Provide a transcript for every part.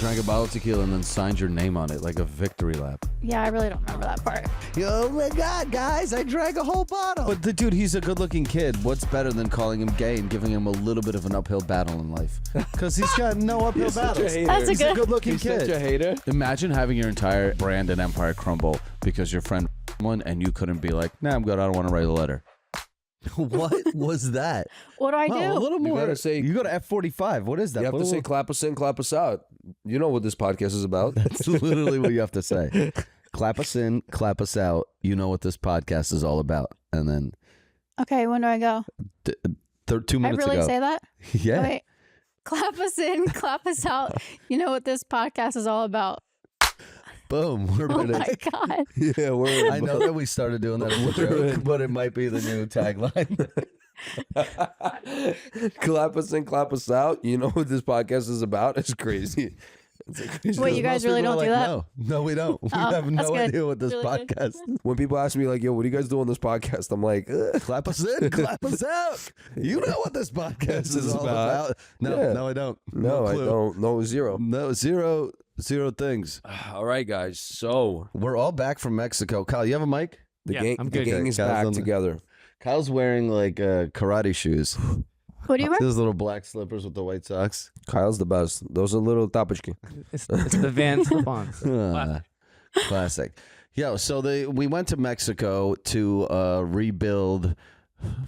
drank a bottle of tequila and then signed your name on it like a victory lap. Yeah, I really don't remember that part. Oh my God, guys, I drank a whole bottle. But the dude, he's a good-looking kid. What's better than calling him gay and giving him a little bit of an uphill battle in life? Because he's got no uphill battles. That's He's a good-looking He's kid. such a hater. Imagine having your entire brand and empire crumble because your friend one and you couldn't be like, nah, I'm good. I don't want to write a letter. What was that? What do I do? A little You more. gotta say- You go to F45. What is that? You have to say clap us in, clap us out. You know what this podcast is about. That's literally what you have to say. Clap us in, clap us out. You know what this podcast is all about. And then Okay, when do I go? 2 minutes I really ago. say that? Yeah. Oh, wait. Clap us in, clap us out. You know what this podcast is all about. Boom. We're Oh ready. my God. Yeah, we're I know that we started doing that as a joke, but it might be the new tagline. clap us in, clap us out. You know what this podcast is about? It's crazy. It's a crazy Wait, you guys really don't do that? No, we don't. We Oh, have that's no good. idea what this Really good. podcast is. When people ask me like, yo, what do you guys do on this podcast? I'm like, Clap us in, clap us out. You know what this podcast This is is all about. about. No, Yeah. no, I don't. no, I clue. don't. No, zero. No, zero things. All right, guys. So We're all back from Mexico. Kyle, you have a mic? the Yeah, gang, I'm the good. gang is Kyle's back on the- together. Kyle's wearing like karate shoes. What do you wear? Those little black slippers with the white socks. Kyle's the best. Those are little tapochki. It's the Van slip-ons. Classic. Yeah, so we went to Mexico to rebuild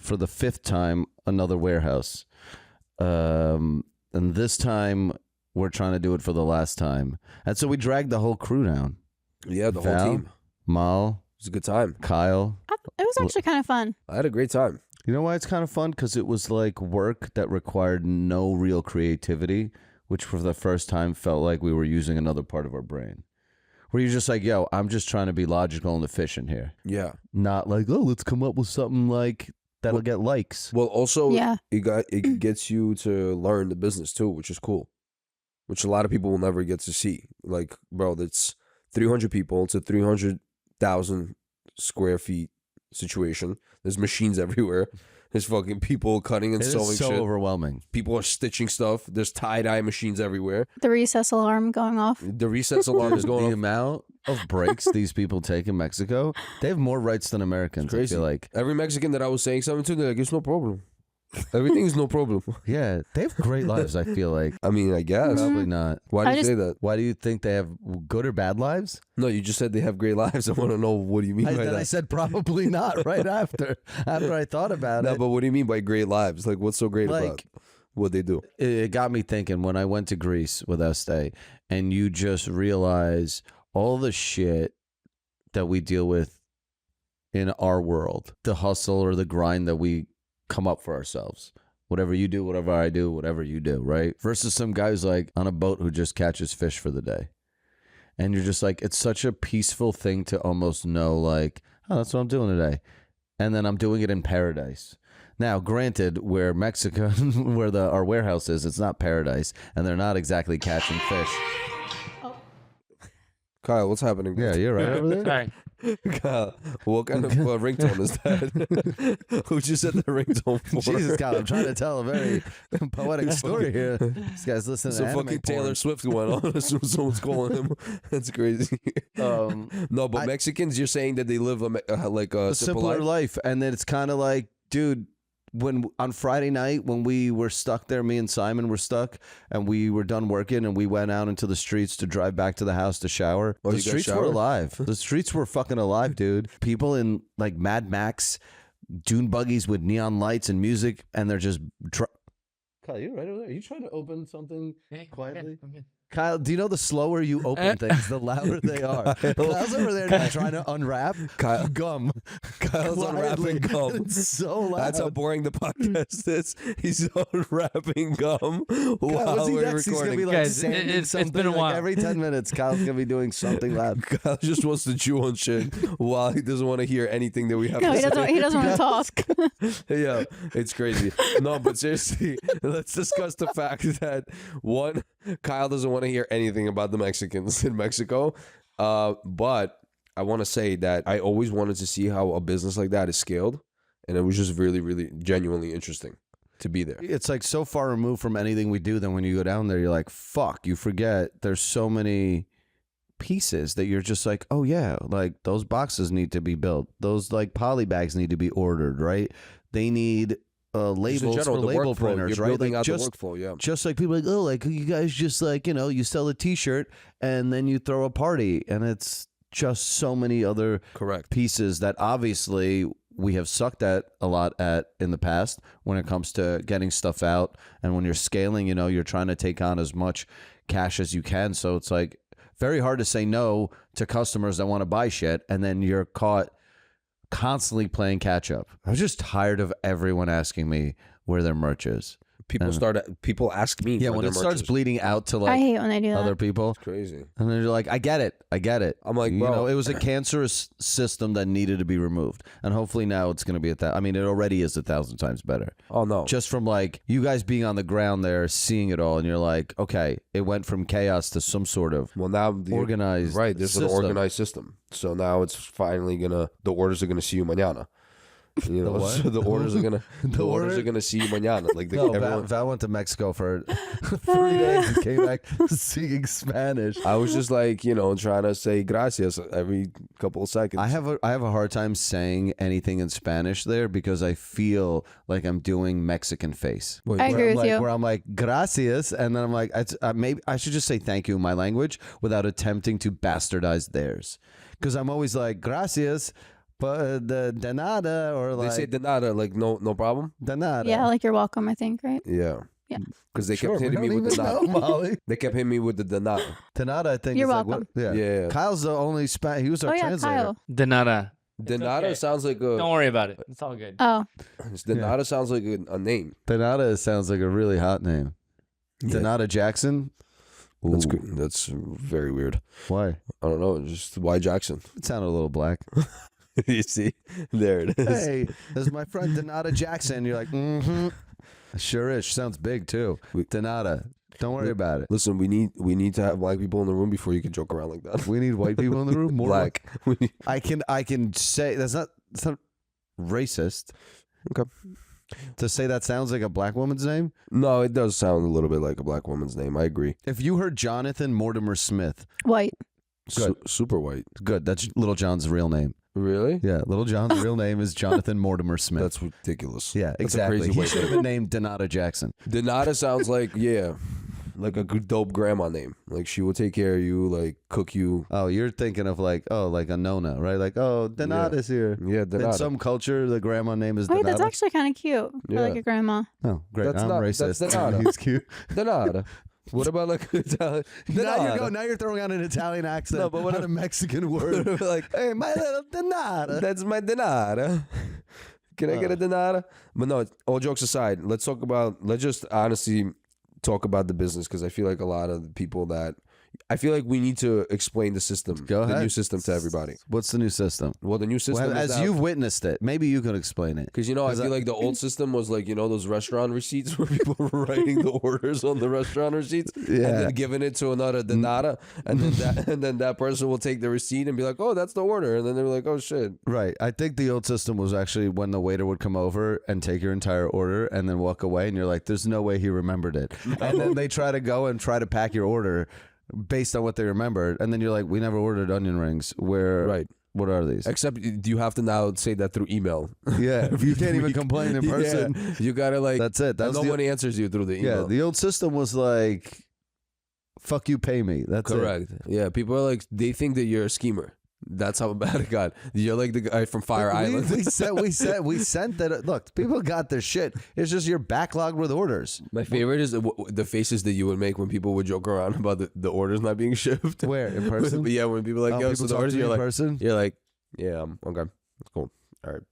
for the 5th time another warehouse. And this time we're trying to do it for the last time. And so we dragged the whole crew down. Yeah, the Val? whole team. Mal, It was a good time. Kyle. It was actually kind of fun. I had a great time. You know why it's kind of fun? Because it was like work that required no real creativity, which for the first time felt like we were using another part of our brain. Where you're just like, yo, I'm just trying to be logical and efficient here. Yeah. Not like, oh, let's come up with something like that'll get likes. Well, also, Yeah. it gets you to learn the business too, which is cool. Which a lot of people will never get to see. Like, bro, that's 300 people. It's a 300,000 square feet situation. There's machines everywhere. There's fucking people cutting and It sewing is so shit. overwhelming. People are stitching stuff. There's tie-dye machines everywhere. The recess alarm going off. The recess alarm is The going off. amount of breaks these people take in Mexico, they have more rights than Americans. Crazy. I feel like. Every Mexican that I was saying something to, they're like, it's no problem. Everything is no problem. Yeah, they have great lives, I feel like. I mean, I guess. Probably not. Why do I you just- say that? Why do you think they have good or bad lives? No, you just said they have great lives. I want to know, what do you mean by Then that? I said probably not right after I thought about No, it. but what do you mean by great lives? Like, what's so great about Like, what they do? it got me thinking when I went to Greece with Estee, and you just realize all the shit that we deal with in our world, the hustle or the grind that we come up for ourselves. Whatever you do, whatever I do, whatever you do, right? Versus some guy who's like on a boat who just catches fish for the day. And you're just like, it's such a peaceful thing to almost know, like, oh, that's what I'm doing today. And then I'm doing it in paradise. Now, granted, where Mexico, where our warehouse is, it's not paradise, and they're not exactly catching fish. Kyle, what's happening? Yeah, you're right over there. Sorry. Kyle, what kind of ringtone is that? Who just said the ringtone for? Jesus, God, I'm trying to tell a very poetic story here. This guy's listening So to anime fucking Taylor porn. Swift went on as soon as someone's calling him. That's crazy. No, but Mexicans, you're saying that they live like a A simple simpler life? life, and then it's kind of like, dude, when on Friday night when we were stuck there, me and Simon were stuck, and we were done working, and we went out into the streets to drive back to the house to shower. Oh, The you guys streets were showered? alive. The streets were fucking alive, dude. People in like Mad Max dune buggies with neon lights and music, and they're just. Kyle, you right over there? Are you trying to open something quietly? I'm good. Kyle, do you know the slower you open things, the louder they are? Kyle's over there now trying to unwrap gum. Kyle's Quietly. unwrapping gum. It's so loud. That's how boring the podcast is. He's unwrapping gum while What's he we're next? He's gonna be recording. like Guys, sanding it's been something. a Like while. every 10 minutes, Kyle's gonna be doing something loud. Kyle just wants to chew on shit while he doesn't want to hear anything that we have No, to he say. doesn't want to talk. Yeah, it's crazy. No, but seriously, let's discuss the fact that one, Kyle doesn't want to hear anything about the Mexicans in Mexico. But I want to say that I always wanted to see how a business like that is scaled, and it was just really, really genuinely interesting. to be there. It's like so far removed from anything we do. Then when you go down there, you're like, fuck, you forget there's so many pieces that you're just like, oh yeah, like those boxes need to be built. Those like poly bags need to be ordered, right? They need labels for label printers, you're right? building Like out just, the workflow, yeah. just like people are like, oh, like you guys just like, you know, you sell a t-shirt and then you throw a party, and it's just so many other Correct. pieces that obviously we have sucked at a lot at in the past when it comes to getting stuff out. And when you're scaling, you know, you're trying to take on as much cash as you can. So it's like very hard to say no to customers that want to buy shit, and then you're caught constantly playing catch up. I was just tired of everyone asking me where their merch is. People ask me. Yeah, where when their it merch starts is. bleeding out to I like hate when they do that. other people, It's crazy. and then you're like, I get it. I'm like, you bro, know, it was a cancerous system that needed to be removed, and hopefully now it's going to be at that. I mean, it already is 1,000 times better. oh no, Just from like you guys being on the ground there, seeing it all, and you're like, okay, it went from chaos to some sort of well now organized. right. There's an system. organized system. So now it's finally the orders are gonna see you mañana. You know, The what? so the orders are gonna The orders order? are gonna see you mañana. Like No, everyone. Val went to Mexico for 3 days and came back speaking Spanish. I was just like, trying to say gracias every couple of seconds. I have a hard time saying anything in Spanish there because I feel like I'm doing Mexican face. Wait, I agree I'm with like, you. Where I'm like gracias, and then I'm like, maybe I should just say thank you in my language without attempting to bastardize theirs, because I'm always like gracias, but the de nada, or they like say de nada, like no problem. de nada. Yeah, like you're welcome, I think, right? Yeah. Yeah. Because they Sure, kept we hitting me don't with the even know, nada. Molly. They kept hitting me with the de nada. De nada, I think. You're is like, welcome. what- yeah. Yeah. Kyle's the only he was our Oh yeah, translator. Kyle. De nada. De It's nada okay. sounds like Don't worry about it. It's all good. Oh, de nada sounds like a name. De nada sounds like a really hot name. Yeah. Denata Jackson. That's Ooh. good. That's very weird. Why? I don't know. Just why Jackson? It sounded a little black. You see, there it is. Hey, this is my friend Denata Jackson. You're like, mm-hmm. Sure is. She sounds big too. Denata. Don't worry about it. Listen, we need to have black people in the room before you can joke around like that. We need white people in the room. More Black. We need- I can say that's not racist. Okay. To say that sounds like a black woman's name. No, it does sound a little bit like a black woman's name. I agree. If you heard Jonathan Mortimer Smith, white. Good. Super white. good. That's Little John's real name. Really? Yeah, Little John's real name is Jonathan Mortimer Smith. That's ridiculous. Yeah, That's a exactly. crazy He way should have been named Denata Jackson. Denata sounds like like a good dope grandma name. Like she will take care of you, like cook you. Oh, you're thinking of like a Nona, right? Like, oh, Denata's here. Yeah, In Denata. some culture, the grandma name is Wait, Denata. that's actually kind of cute for Yeah. like a grandma. Oh, great. That's I'm not- racist. that's Denata. He's cute. Denata. What about like Italian? Now you're throwing out an Italian accent. No, but what on if- a Mexican word. like, Hey, my little Denata. that's my Denata. Can I get a Denata? But no, all jokes aside, let's just honestly talk about the business, because I feel like a lot of the people I feel like we need to explain the system, Go the ahead. new system to everybody. What's the new system? Well, the new system Well, is as that- you've witnessed it, maybe you can explain it. Because, I 'Cause feel like the old system was like, those restaurant receipts where people were writing the orders on the restaurant receipts and Yeah. then giving it to another Denata. And then that person will take the receipt and be like, oh, that's the order. And then they're like, oh, shit. Right. I think the old system was actually when the waiter would come over and take your entire order and then walk away, and you're like, there's no way he remembered it. And then they try to go and try to pack your order based on what they remembered. And then you're like, we never ordered onion rings. Right. What are these? Except you have to now say that through email. Yeah. You can't even complain in person. Yeah. You got to like, That's it. That's no the, one answers you through the email. yeah. The old system was like, fuck you, pay me. That's Correct. Yeah. People are like, they think that you're a schemer. That's how bad it got. You're like the guy from Fire Island. We sent that. Look, people got their shit. It's just you're backlogged with orders. My favorite is the faces that you would make when people would joke around about the orders not being shipped. Where? In person? Yeah, when people are like, Oh, yo, people so the talk orders, to you you're in like, person? you're like, yeah, okay, that's cool. All right.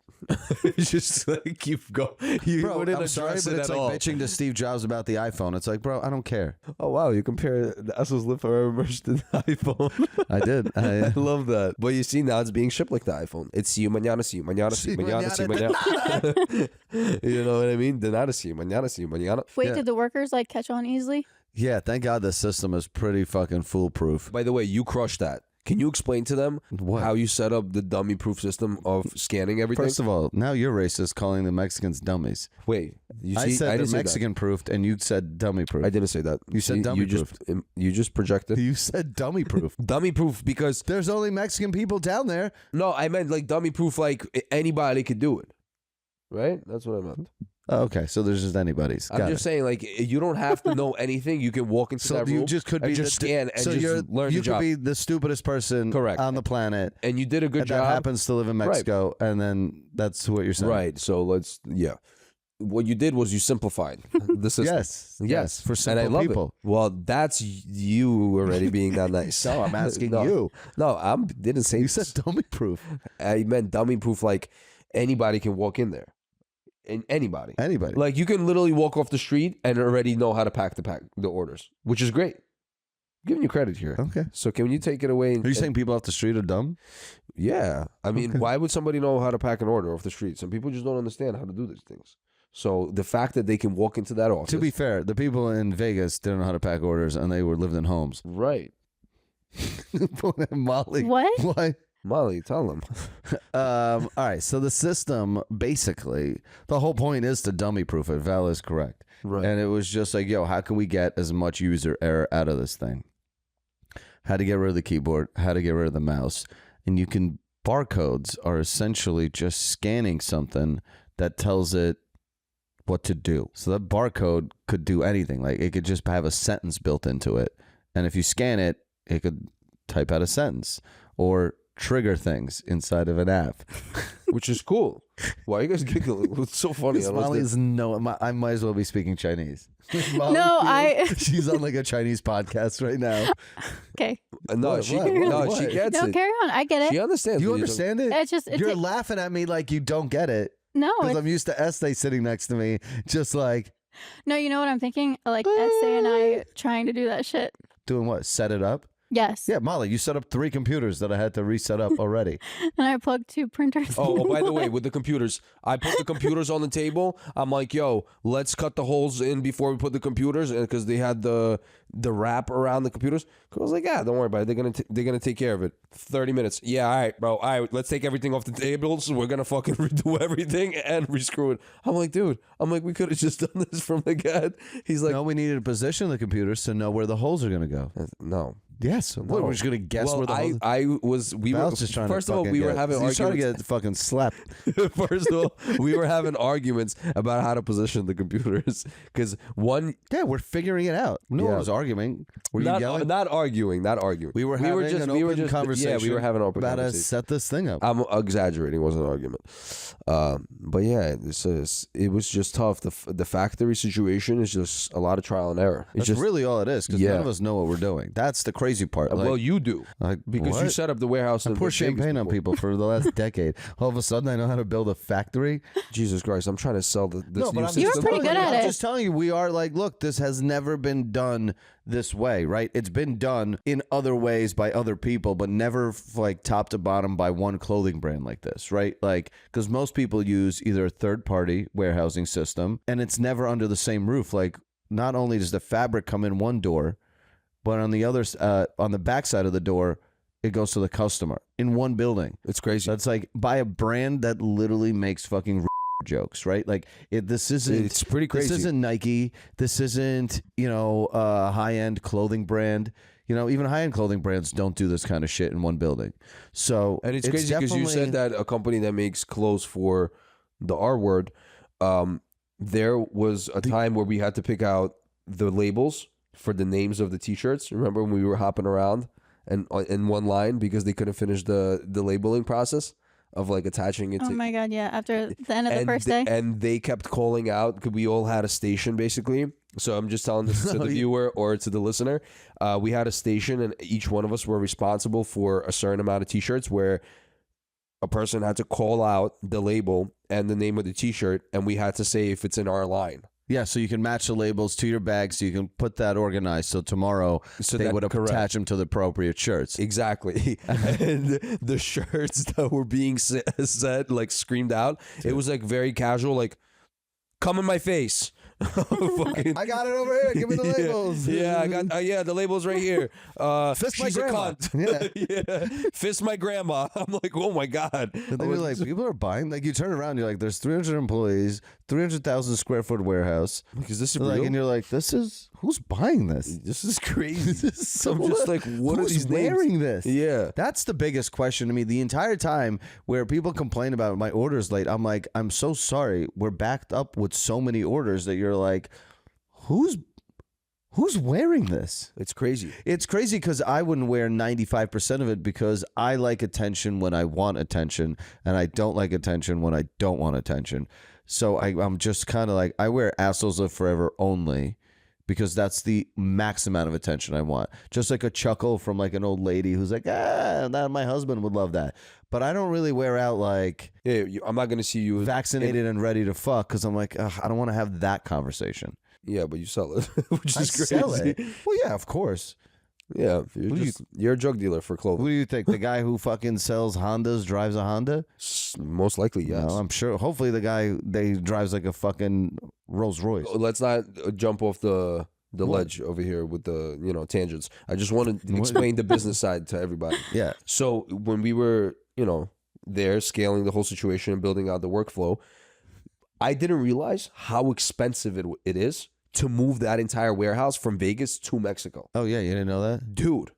It's just like keep going. You Bro, wouldn't I'm sorry, address but it it's at like all. bitching to Steve Jobs about the iPhone. It's like, bro, I don't care. Oh wow, you compare the Assholes Live Forever merch to the iPhone. I did. I love that. But you see, now it's being shipped like the iPhone. It's see you mañana, see you mañana, see you mañana, see you mañana. You know what I mean? De nada, see you mañana, see you mañana. Wait, Yeah. did the workers like catch on easily? Yeah, thank God the system is pretty fucking foolproof. By the way, you crushed that. Can you explain to them What? how you set up the dummy-proof system of scanning everything? First of all, now you're racist calling the Mexicans dummies. Wait, you see, I said didn't the say Mexican proofed, and you said dummy that. proof. I didn't say that. You said See, dummy You just projected. You said dummy proof. Dummy-proof because There's only Mexican people down there. no, I meant like dummy-proof, like anybody could do it. Right? That's what I meant. Oh, okay, so there's just anybody's. I'm Got just it. saying, like, you don't have to know anything. You can walk into So that you room just could and be just the, scan and so just you're, learn you the could job. be the stupidest person Correct. on the planet, And you did a good and job. that happens to live in Right. Mexico, and then that's what you're saying. Right. So what you did was you simplified the system. Yes, for and simple I love people. it. Well, that's you already being that nice. No, I'm asking No. you. No, I didn't say You this. said dummy proof. I meant dummy proof. Like anybody can walk in there, and anybody. Anybody. Like you can literally walk off the street and already know how to pack the orders, which is great. I'm giving you credit here. Okay. So can you take it away? Are you saying people off the street are dumb? Yeah. I mean, Okay. why would somebody know how to pack an order off the street? Some people just don't understand how to do these things. So the fact that they can walk into that office. To be fair, the people in Vegas didn't know how to pack orders, and they were lived in homes. right. Molly. What? Why? Molly, tell them. All right. So the system, basically, the whole point is to dummy proof it. Val is correct. Right. And it was just like, yo, how can we get as much user error out of this thing? How to get rid of the keyboard, how to get rid of the mouse. And you can, barcodes are essentially just scanning something that tells it what to do. So that barcode could do anything. Like it could just have a sentence built into it. And if you scan it, it could type out a sentence or trigger things inside of an app. Which is cool. Why are you guys giggling? It's so funny. Because Molly is I might as well be speaking Chinese. Molly, No, she's on like a Chinese podcast right now. Okay. No, What, she what, no, what? she gets No, it. carry on. I get She it. understands. You what you're understand it? It's just, You're laughing at me like you don't get it. no, Because it's, I'm used to Estee sitting next to me, just like no, you know what I'm thinking? Like Essay and I trying to do that shit. doing what? Set it up? Yes. Yeah, Molly, you set up 3 computers that I had to reset up already. And I plugged 2 printers. Oh, by the way, with the computers, I put the computers on the table. I'm like, yo, let's cut the holes in before we put the computers, because they had the wrap around the computers. I was like, yeah, don't worry about it. They're gonna take care of it. 30 minutes. Yeah, all right, bro. All right, let's take everything off the tables. We're gonna fucking redo everything and rescrew it. I'm like, dude. We could have just done this from the get. He's like, No, we needed to position the computers to know where the holes are going to go. no. Yes. What, No. we're just going to guess Well, where the holes we were Val's just trying first to of all, fucking we were get- having he's trying to arguments. get fucking slapped. First of all, we were having arguments about how to position the computers because one, Yeah, we're figuring it out. No one Yeah. was arguing. Were you not yelling? arguing. We were having an open conversation. Yeah, we were having an open about to conversation. set this thing up. I'm exaggerating. It wasn't an argument. But yeah, it was just tough. The factory situation is just a lot of trial and error. It's That's just really all it is because Yeah. none of us know what we're doing. That's the crazy part. Like, well, you do because you what? set up the warehouse. I in pour Vegas champagne on before. people for the last decade. All of a sudden, I know how to build a factory. Jesus Christ, I'm trying to sell this new I'm system. You were pretty good at I'm it. just telling you, we are like, look, this has never been done this way, right? It's been done in other ways by other people, but never like top to bottom by one clothing brand like this, right? Like, because most people use either a third party warehousing system, and it's never under the same roof. Like, not only does the fabric come in one door, but on the other, on the back side of the door, it goes to the customer in one building. It's crazy. That's like by a brand that literally makes fucking jokes, right? Like this isn't. It's pretty crazy. This isn't Nike. This isn't a high end clothing brand. Even high end clothing brands don't do this kind of shit in one building. So And it's crazy because you said that a company that makes clothes for the R word, there was a time where we had to pick out the labels for the names of the T-shirts. Remember when we were hopping around and in one line because they couldn't finish the labeling process of like attaching it Oh to. my God, yeah. After the end of the first day. And they kept calling out because we all had a station basically. So I'm just telling this to the viewer or to the listener. We had a station and each one of us were responsible for a certain amount of T-shirts where a person had to call out the label and the name of the T-shirt, and we had to say if it's in our line. Yeah, so you can match the labels to your bag, so you can put that organized. So tomorrow they would attach them to the appropriate shirts. Exactly. And the shirts that were being said, like screamed out, it was like very casual, like, come in my face. Fucking- I got it over here. Give me the labels. Yeah, I got. The labels right here. Fist my she's a grandma. cunt. Yeah, fist my grandma. I'm like, oh my god. And then you're like, people are buying. Like, you turn around, you're like, there's 300 employees, 300,000 square foot warehouse. Like, is this Like, real? and you're like, who's buying this? This is crazy. This is so I'm just like, what are who's these names? wearing this? Yeah. That's the biggest question to me. The entire time where people complain about my orders late, I'm like, I'm so sorry. We're backed up with so many orders that you're like, who's wearing this? It's crazy. It's crazy because I wouldn't wear 95% of it because I like attention when I want attention, and I don't like attention when I don't want attention. So I'm just kind of like, I wear Assholes Live Forever only because that's the max amount of attention I want. Just like a chuckle from like an old lady who's like, that my husband would love that. But I don't really wear out like Yeah, I'm not gonna see you vaccinated and ready to fuck because I'm like, I don't want to have that conversation. Yeah, but you sell it, which I is crazy. sell it. Well, yeah, of course. Yeah, Who do you're a drug dealer for Who clothing. do you think? The guy who fucking sells Hondas drives a Honda? Most likely, yes. No, I'm sure. Hopefully, the guy they drives like a fucking Rolls Royce. Let's not jump off the ledge over here with the tangents. I just want to explain the business side to everybody. Yeah, So when we were there scaling the whole situation and building out the workflow, I didn't realize how expensive it is to move that entire warehouse from Vegas to Mexico. Oh yeah, you didn't know that? Dude,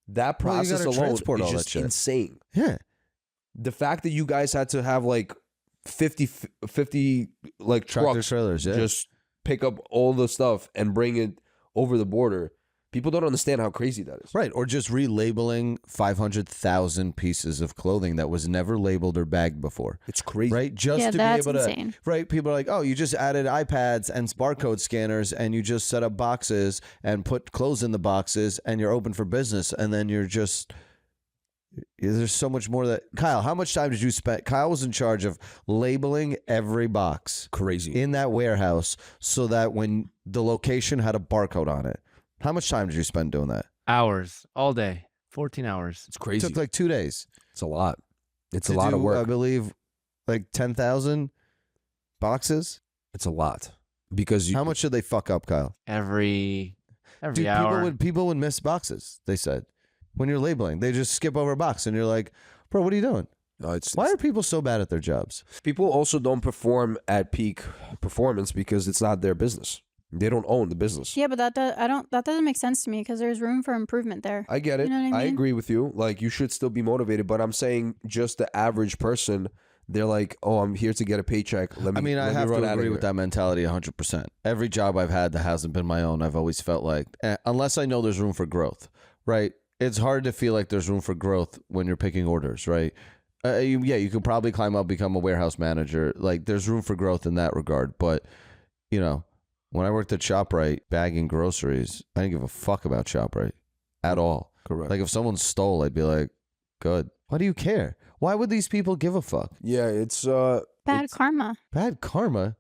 that Well, you process gotta alone transport is all that just shit. insane. Yeah. The fact that you guys had to have like 50 like Tractor trucks trailers, yeah. just pick up all the stuff and bring it over the border. People don't understand how crazy that is. Right, or just relabeling 500,000 pieces of clothing that was never labeled or bagged before. It's crazy. Right, just Yeah, to that's be able insane. to. Right, people are like, oh, you just added iPads and barcode scanners, and you just set up boxes and put clothes in the boxes, and you're open for business, and then you're just. There's so much more that Kyle. How much time did you spend? Kyle was in charge of labeling every box Crazy. in that warehouse so that when the location had a barcode on it. How much time did you spend doing that? Hours all day, 14 hours. It's It crazy. took like 2 days. It's a lot. It's to a lot of do, work. I believe like 10,000 boxes. It's a lot because How much did they fuck up, Kyle? Every Dude, hour. people would miss boxes. They said when you're labeling, they just skip over a box, and you're like, bro, what are you doing? No, it's Why are people so bad at their jobs? people also don't perform at peak performance because it's not their business. They don't own the business. Yeah, but that doesn't make sense to me because there's room for improvement there. I get it. You know what I I mean? agree with you. Like, you should still be motivated, but I'm saying just the average person, they're like, "Oh, I'm here to get a paycheck. Let me." I have to agree with that mentality 100%. Every job I've had that hasn't been my own, I've always felt like, unless I know there's room for growth, right? It's hard to feel like there's room for growth when you're picking orders, right? You could probably climb up, become a warehouse manager. Like, there's room for growth in that regard. But, when I worked at ShopRite bagging groceries, I didn't give a fuck about ShopRite at all. Correct. Like, if someone stole, I'd be like, good. Why do you care? Why would these people give a fuck? Yeah, it's Bad karma. Bad karma?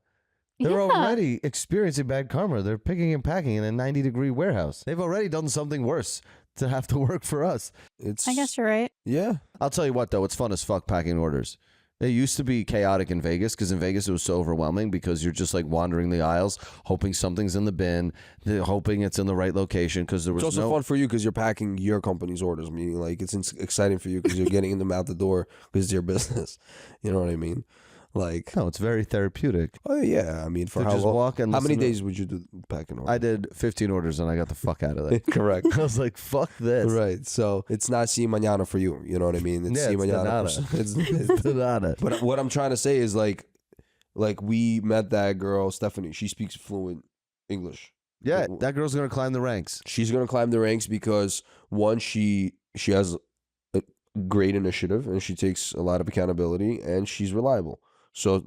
They're Yeah. already experiencing bad karma. They're picking and packing in a 90-degree warehouse. They've already done something worse to have to work for us. it's. I guess you're right. Yeah. I'll tell you what, though. It's fun as fuck packing orders. It used to be chaotic in Vegas because in Vegas it was so overwhelming because you're just like wandering the aisles, hoping something's in the bin, hoping it's in the right location because there was It's also no... fun for you because you're packing your company's orders. Meaning, like, it's exciting for you because you're getting them out the door because it's your business. You know what I mean? Like, No, it's very therapeutic. oh yeah. I mean, for To how just long? walk and How many listen to- days would you do packing orders? I did 15 orders and I got the fuck out of there. Correct. I was like, fuck this. Right. So it's not si mañana for you. You know what I mean? It's Yeah, si it's mañana. nada. It's Nada. But what I'm trying to say is like we met that girl, Stephanie. She speaks fluent English. Yeah, that girl's going to climb the ranks. She's gonna climb the ranks because one, she has a great initiative and she takes a lot of accountability and she's reliable. So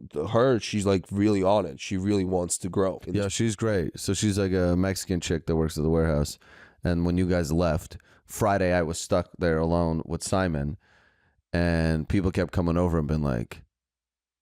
she's like really on it. She really wants to grow. Yeah, she's great. So she's like a Mexican chick that works at the warehouse. And when you guys left, Friday I was stuck there alone with Simon. And people kept coming over and been like,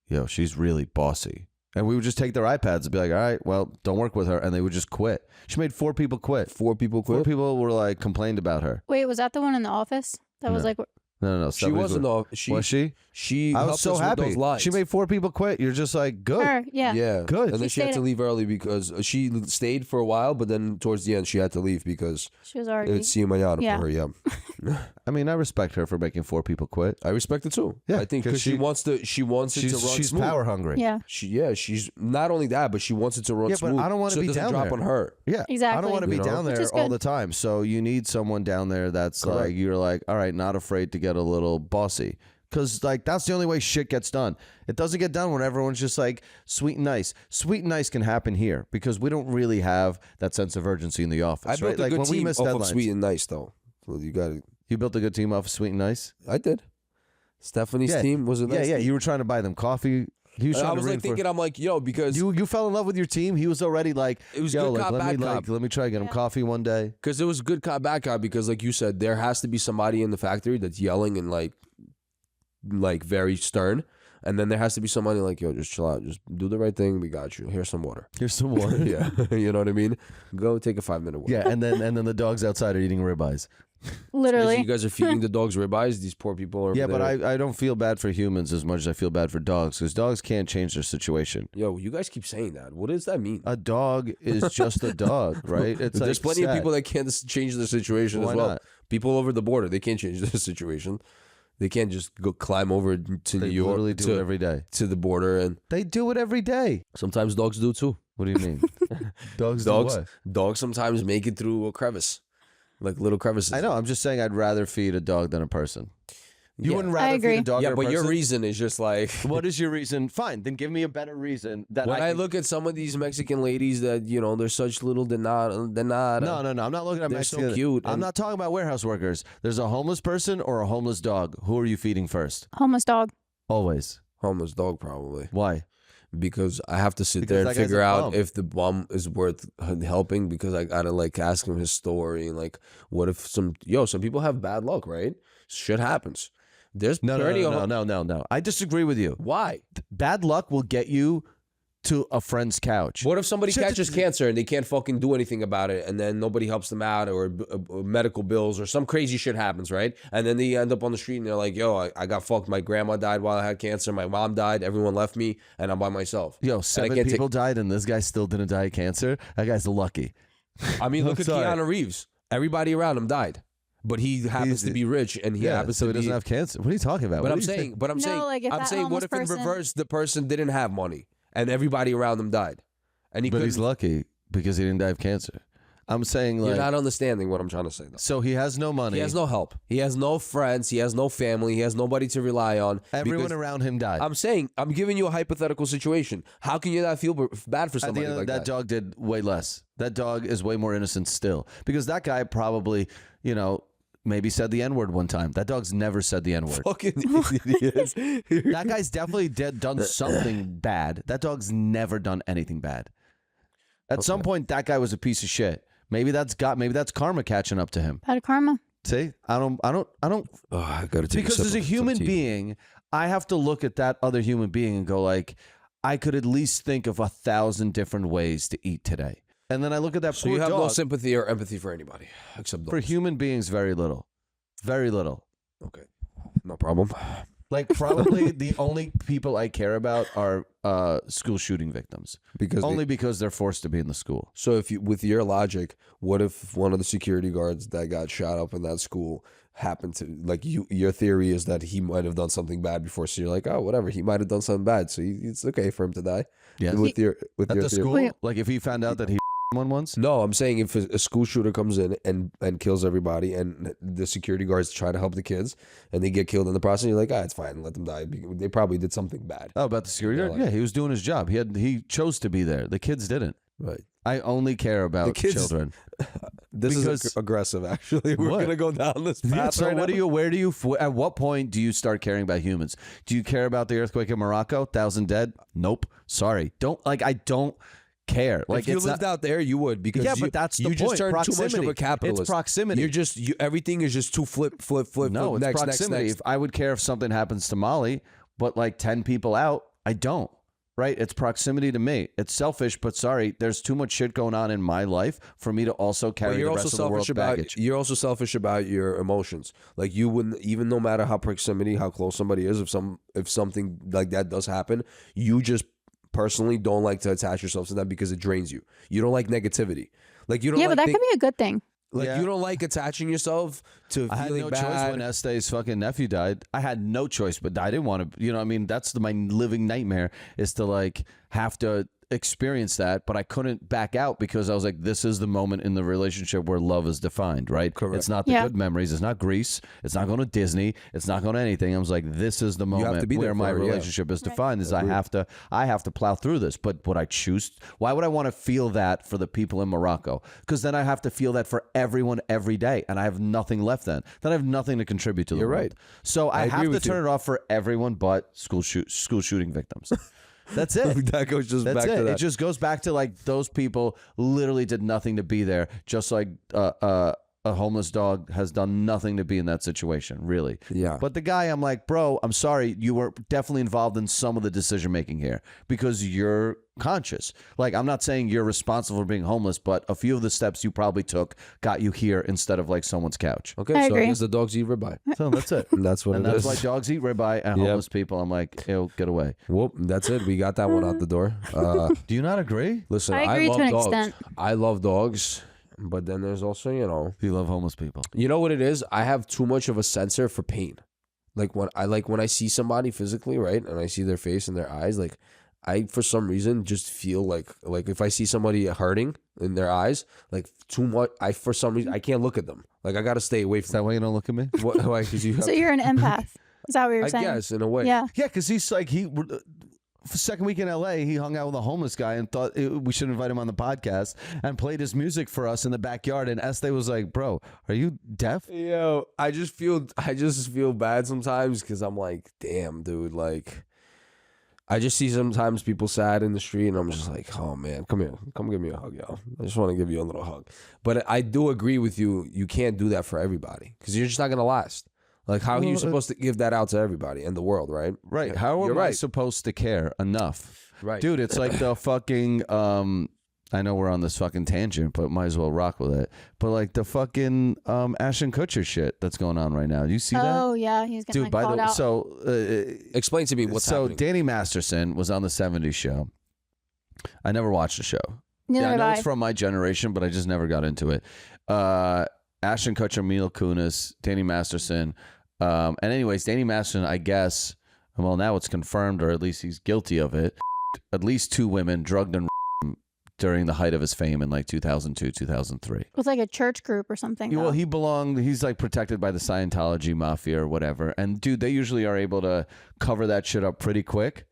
yo, she's really bossy. And we would just take their iPads and be like, all right, well, don't work with her. And they would just quit. She made 4 people quit. 4 people 4 quit. people were like complained about her. Wait, was that the one in the office that was No. like? No. She wasn't off. Was she? She I was helped so us with happy. those lines. She made 4 people quit. You're just like, good. Her, yeah. Yeah, Good. And then she had stayed to leave early because she stayed for a while, but then towards the end she had to leave because She was already. it's see mañana Yeah. for her. Yeah, I mean, I respect her for making 4 people quit. I respect it too. Yeah, I think 'cause because she wants to. She wants it to run She's smooth. power hungry. Yeah. She's not only that, but she wants it to run Yeah, but smooth. I don't wanna so it be doesn't down drop there. on her. Yeah, I Exactly. don't want to be You know? down Which there is all good. the time. So you need someone down there that's Correct. like, you're like, all right, not afraid to get a little bossy. Because like that's the only way shit gets done. It doesn't get done when everyone's just like sweet and nice. Sweet and nice can happen here because we don't really have that sense of urgency in the office. I built right? a Like good when we team miss off of deadlines, sweet and nice though. So you got it. you built a good team off of sweet and nice. I did. Stephanie's Yeah. team was a nice Yeah. team. You were trying to buy them coffee. He was And trying I was to like thinking, I'm like, yo, because you fell in love with your team. He was already like, It was yo, good like, cop, bad cop. let me try to get him coffee one day. Because it was good cop, bad cop. Because like you said, there has to be somebody in the factory that's yelling and like very stern, and then there has to be somebody like, yo, just chill out, just do the right thing. We got you. Here's some water. Here's some water. Yeah, you know what I mean. Go take a 5-minute walk. Yeah, and then the dogs outside are eating ribeyes. Literally. You guys are feeding the dogs ribeyes. These poor people are. Yeah, over but there. I don't feel bad for humans as much as I feel bad for dogs because dogs can't change their situation. Yo, you guys keep saying that. What does that mean? A dog is just a dog, right? It's There's like plenty of sad. people that can't change their situation Why as well. not? People over the border, they can't change their situation. They can't just go climb over to They New York literally do it every day. to the border, and They do it every day. sometimes dogs do too. What do you mean? dogs do Dogs, what? dogs sometimes make it through a crevice, like little crevices. I know. I'm just saying I'd rather feed a dog than a person. You Yeah. wouldn't I rather agree. feed a dog Yeah, or a but your person? reason is just like What is your reason? Fine, then give me a better reason. That when I can- look at some of these Mexican ladies that they're such little denada. No. I'm not looking at They're so Mexican. cute, I'm and- not talking about warehouse workers. There's a homeless person or a homeless dog. Who are you feeding first? Homeless dog. Always. Homeless dog probably Why? because I have to sit Because there that and guy's figure a out bum. if the bum is worth helping because I gotta like ask him his story and like what if some people have bad luck, right? Shit happens. There's No. plenty of No. I disagree with you. Why? Bad luck will get you to a friend's couch. What if somebody Shit, catches cancer and they can't fucking do anything about it, and then nobody helps them out, or medical bills, or some crazy shit happens, right? And then they end up on the street and they're like, "Yo, I got fucked. My grandma died while I had cancer. My mom died. Everyone left me, and I'm by myself." Yo, I 7 can't people died and this guy still didn't die of cancer. That guy's lucky. I mean, look I'm at sorry. Keanu Reeves. Everybody around him died, but he happens to be rich, and he happens so to he doesn't be. have cancer. What are you talking about? But What I'm do you saying, think? but I'm No, saying, like, if I'm that saying, what homeless if in person- reverse the person didn't have money and everybody around him died, and he But couldn't? he's lucky because he didn't die of cancer. I'm saying You're like not understanding what I'm trying to say, though. so he has no money. He has no help. He has no friends. He has no family. He has nobody to rely on. Everyone because- around him died. I'm saying, I'm giving you a hypothetical situation. How can you not feel bad for At the somebody end, like that dog did way less. That dog is way more innocent still because that guy probably, maybe said the N-word one time. That dog's never said the N-word. Fucking idiots. That guy's definitely done something bad. That dog's never done anything bad. At some point, that guy was a piece of shit. Maybe that's karma catching up to him. Bad karma. See, I don't. Oh, I gotta take Because a sip as a of some human tea. being, I have to look at that other human being and go like, I could at least think of 1,000 different ways to eat today. And then I look at that So poor you have dog. no sympathy or empathy for anybody except dogs. For human beings, very little. Very little. Okay, no problem. Like probably the only people I care about are school shooting victims. Because Only because they're forced to be in the school. so if you, with your logic, what if one of the security guards that got shot up in that school happened to like you? Your theory is that he might have done something bad before, so you're like, oh, whatever, he might have done something bad, so it's okay for him to die. Yes. With your At the theory. school? Wait. Like if he found out that he one once? No, I'm saying if a school shooter comes in and kills everybody, and the security guards try to help the kids, and they get killed in the process, you're like, it's fine, let them die. They probably did something bad. Oh, about the security guard? Yeah, Yeah, he was doing his job. He chose to be there. The kids didn't. Right. I only care about The kids- children. This Because- is aggressive, actually. We're What? gonna go down this path. Yeah, so right what now. do you? Where do you? At what point do you start caring about humans? Do you care about the earthquake in Morocco? 1,000 dead? Nope. Sorry. Don't like. I don't care. Like if you it's lived not, out there, you would because Yeah, you, but that's the you just point. turned too much of Proximity. a capitalist. It's proximity. You're just everything is just too flip. no. It's next, proximity. next. If I would care if something happens to Molly, but like 10 people out, I don't. right? It's proximity to me. It's selfish, but sorry, there's too much shit going on in my life for me to also carry the rest of the world's baggage. You're also selfish about your emotions. Like you wouldn't, even no matter how proximity, how close somebody is, if something like that does happen, you just personally don't like to attach yourself to that because it drains you. You don't like negativity. Like you don't. Yeah, like but that could be a good thing. Like Yeah. you don't like attaching yourself to I had feeling no bad. choice when Este's fucking nephew died. I had no choice, but I didn't want to, you know what I mean? That's my living nightmare is to like have to experience that, but I couldn't back out because I was like, this is the moment in the relationship where love is defined, right? Correct. It's not the Yeah. good memories. It's not Greece. It's not going to Disney. It's not going to anything. I was like, this is the have to moment be there where my for her, yeah. relationship is Right. defined. Is I have to plow through this. But would I choose? Why would I want to feel that for the people in Morocco? Because then I have to feel that for everyone every day, and I have nothing left. Then I have nothing to contribute to the You're world. right. So I I have agree to with you. turn it off for everyone but school shooting victims. That's it. That goes just That's back it. to that. It just goes back to like those people literally did nothing to be there, just like a homeless dog has done nothing to be in that situation, really. Yeah. But the guy, I'm like, bro, I'm sorry, you were definitely involved in some of the decision making here because you're conscious. Like, I'm not saying you're responsible for being homeless, but a few of the steps you probably took got you here instead of like someone's couch. Okay, I so agree. I guess the dogs eat ribeye. So that's it. And that's what And it that's is. why dogs eat ribeye and Yep. homeless people. I'm like, ew, get away. Whoop, that's it. We got that one out the door. Do you not agree? Listen, I agree love to an dogs. extent. I love dogs, but then there's also, Do you love homeless people? you know what it is? I have too much of a sensor for pain. Like when I see somebody physically, right, and I see their face and their eyes, like I for some reason just feel like if I see somebody hurting in their eyes, like too much, for some reason I can't look at them. Like I gotta stay away Is from. that why you don't look at me? What? Why? Because you have. So you're an empath. Is that what you're I saying? guess in a way. Yeah. Yeah, because he's like for second week in LA, he hung out with a homeless guy and thought we should invite him on the podcast and played his music for us in the backyard. And Estee was like, "Bro, are you deaf?" Yo, I just feel bad sometimes because I'm like, damn, dude, like. I just see sometimes people sad in the street, and I'm just like, oh man, come here, come give me a hug, yo. I just want to give you a little hug. But I do agree with you. You can't do that for everybody because you're just not gonna last. Like, how are you supposed to give that out to everybody in the world, right? Right. How You're am I right. supposed to care enough? Right. Dude, it's like the fucking I know we're on this fucking tangent, but might as well rock with it. But like the fucking Ashton Kutcher shit that's going on right now. Do you see that? Oh yeah, he's getting Dude, like by called the out. so Explain to me what's happening. Danny Masterson was on the 70s show. I never watched the show. Neither I have know I. it's from my generation, but I just never got into it. Ashton Kutcher, Mila Kunis, Danny Masterson. And anyways, Danny Masterson, I guess, well, now it's confirmed, or at least he's guilty of it. At least 2 women drugged and during the height of his fame in like 2002, 2003. With like a church group or something. Well, though. he's like protected by the Scientology mafia or whatever. And dude, they usually are able to cover that shit up pretty quick.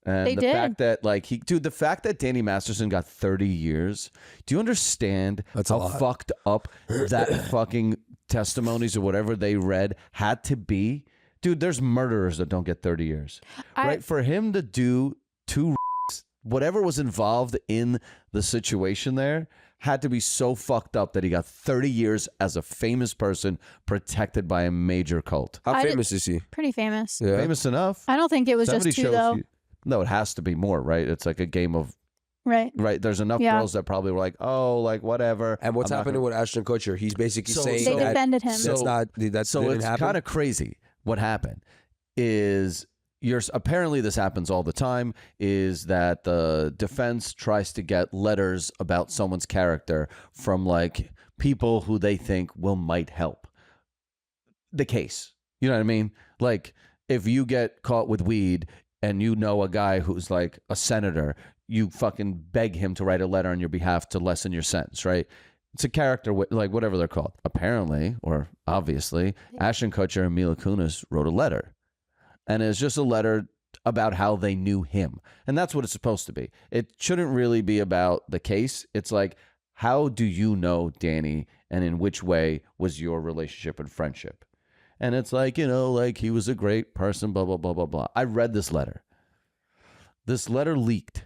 And They the did. fact that the fact that Danny Masterson got 30 years, do you understand That's a how lot. fucked up that fucking testimonies or whatever they read had to be? Dude, there's murderers that don't get 30 years. Right? For him to do 2 whatever was involved in the situation there had to be so fucked up that he got 30 years as a famous person protected by a major cult. How I did- famous is he? Pretty famous. Yeah. Famous enough. I don't think it was 70 just 2 shows though. No, it has to be more, right? It's like a game of, Right. right? There's enough Yeah. girls that probably were like, oh, like whatever. And what's I'm not happening with Ashton Kutcher? He's basically So- saying They that defended him. that's not that So didn't it's happen. kind of crazy. What happened is apparently this happens all the time, is that the defense tries to get letters about someone's character from like people who they will might help the case. You know what I mean? Like if you get caught with weed and you know a guy who's like a senator, you fucking beg him to write a letter on your behalf to lessen your sentence, right? It's a character, like whatever they're called. Apparently, or obviously, Ashton Kutcher and Mila Kunis wrote a letter. And it's just a letter about how they knew him. And that's what it's supposed to be. It shouldn't really be about the case. It's like, how do you know Danny, and in which way was your relationship and friendship? And it's like, like he was a great person, blah, blah, blah, blah, blah. I read this letter. This letter leaked.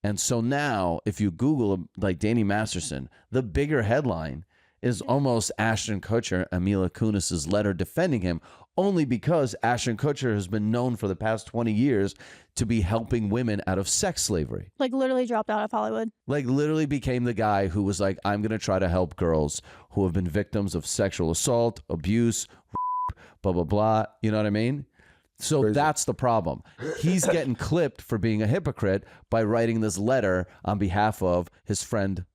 And so now, if you Google like Danny Masterson, the bigger headline is almost Ashton Kutcher and Mila Kunis's letter defending him, only because Ashton Kutcher has been known for the past 20 years to be helping women out of sex slavery. Like literally dropped out of Hollywood. Like literally became the guy who was like, I'm going to try to help girls who have been victims of sexual assault, abuse, blah, blah, blah. You know what I mean? So Crazy. that's the problem. He's getting clipped for being a hypocrite by writing this letter on behalf of his friend.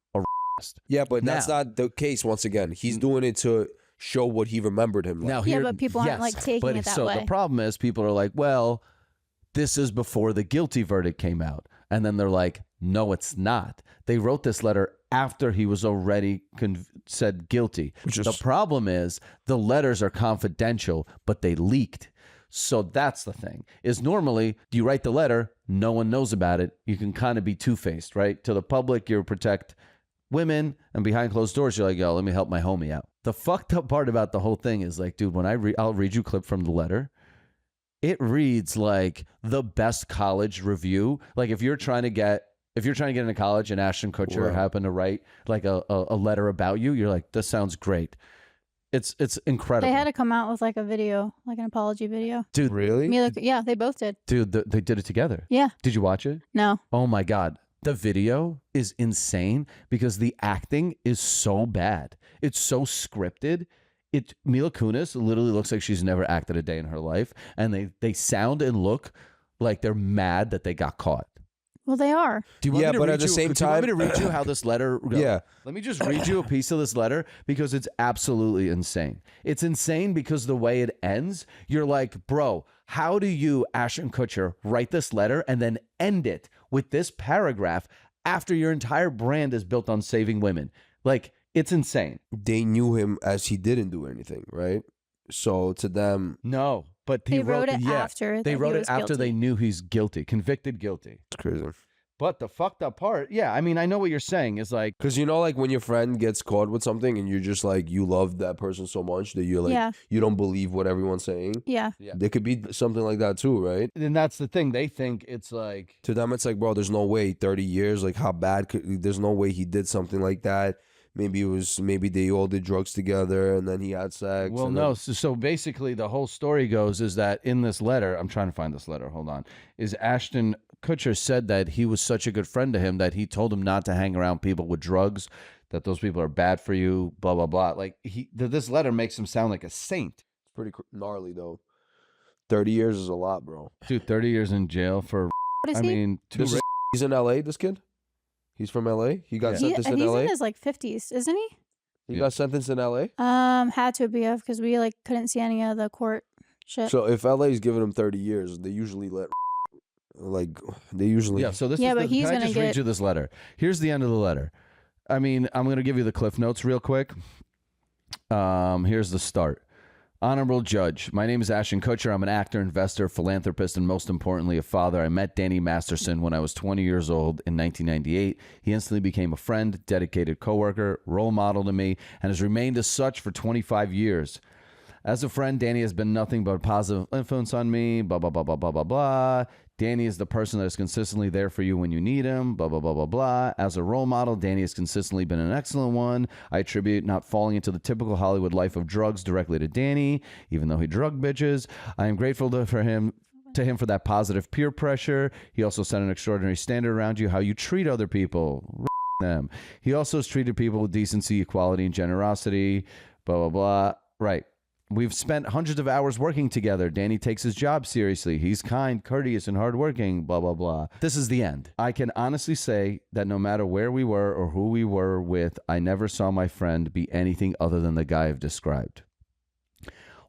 Yeah, but that's Now- not the case. Once again, he's doing it to show what he remembered him. Like. Now Yeah, here, but people aren't, like, taking but it that so way. the problem is people are like, well, this is before the guilty verdict came out. And then they're like, no, it's not. They wrote this letter after he was already said guilty. Which is- The problem is the letters are confidential, but they leaked. So that's the thing. Is normally you write the letter, no one knows about it. You can kind of be two-faced, right? To the public, you protect women, and behind closed doors, you're like, yo, let me help my homie out. The fucked up part about the whole thing is like, dude, when I'll read you a clip from the letter. It reads like the best college review. Like if you're trying to get into college and Ashton Kutcher Wow. happened to write like a letter about you, you're like, this sounds great. It's incredible. They had to come out with like a video, like an apology video. dude, Really? Yeah, they both did. dude, they did it together. Yeah. Did you watch it? No. Oh my God. The video is insane because the acting is so bad. It's so scripted. Mila Kunis literally looks like she's never acted a day in her life. And they sound and look like they're mad that they got caught. Well, they are. Do you want Yeah, me to but read at the you, same do you want me to time- read you how this letter goes? Yeah. Let me just read you a piece of this letter because it's absolutely insane. It's insane because the way it ends, you're like, bro, how do you, Ashton Kutcher, write this letter and then end it with this paragraph after your entire brand is built on saving women? Like, it's insane. They knew him as he didn't do anything, right? So to them, No, but They wrote it after They that wrote he it was after they guilty. knew he's guilty, convicted guilty. it's crazy. But the fucked up part, yeah, I mean, I know what you're saying is like, Because you know, like when your friend gets caught with something and you're just like, you love that person so much that you're like, Yeah. you don't believe what everyone's saying. Yeah. There could be something like that too, right? and that's the thing. They think it's like, To them, it's like, bro, there's no way 30 years, like how bad there's no way he did something like that. Maybe they all did drugs together and then he had sex. well, and no. then- So basically, the whole story goes is that in this letter, I'm trying to find this letter. Hold on. Is Ashton Kutcher said that he was such a good friend to him that he told him not to hang around people with drugs, that those people are bad for you, blah, blah, blah. Like this letter makes him sound like a saint. It's pretty gnarly though. 30 years is a lot, bro. Dude, 30 years in jail for, What is I he? mean, He's in LA, this kid? He's from LA? He got Yeah. sentenced in He's LA? in his like 50s, isn't he? He Yeah. got sentenced in LA? Had to be because we like couldn't see any of the court shit. So if LA is giving him 30 years, they usually yeah, so this Yeah, is but he's can I gonna just read get- you this letter? Here's the end of the letter. I mean, I'm going to give you the Cliff Notes real quick. Here's the start. Honorable Judge, my name is Ashton Kutcher. I'm an actor, investor, philanthropist, and most importantly, a father. I met Danny Masterson when I was 20 years old in 1998. He instantly became a friend, dedicated coworker, role model to me, and has remained as such for 25 years. As a friend, Danny has been nothing but a positive influence on me, blah, blah, blah, blah, blah, blah, blah. Danny is the person that is consistently there for you when you need him, blah, blah, blah, blah, blah. As a role model, Danny has consistently been an excellent one. I attribute not falling into the typical Hollywood life of drugs directly to Danny, even though he drug bitches. I am grateful to him for that positive peer pressure. He also set an extraordinary standard around you, how you treat other people. Them. He also has treated people with decency, equality, and generosity, blah, blah, blah. Right. We've spent hundreds of hours working together. Danny takes his job seriously. He's kind, courteous, and hardworking, blah, blah, blah. This is the end. I can honestly say that no matter where we were or who we were with, I never saw my friend be anything other than the guy I've described.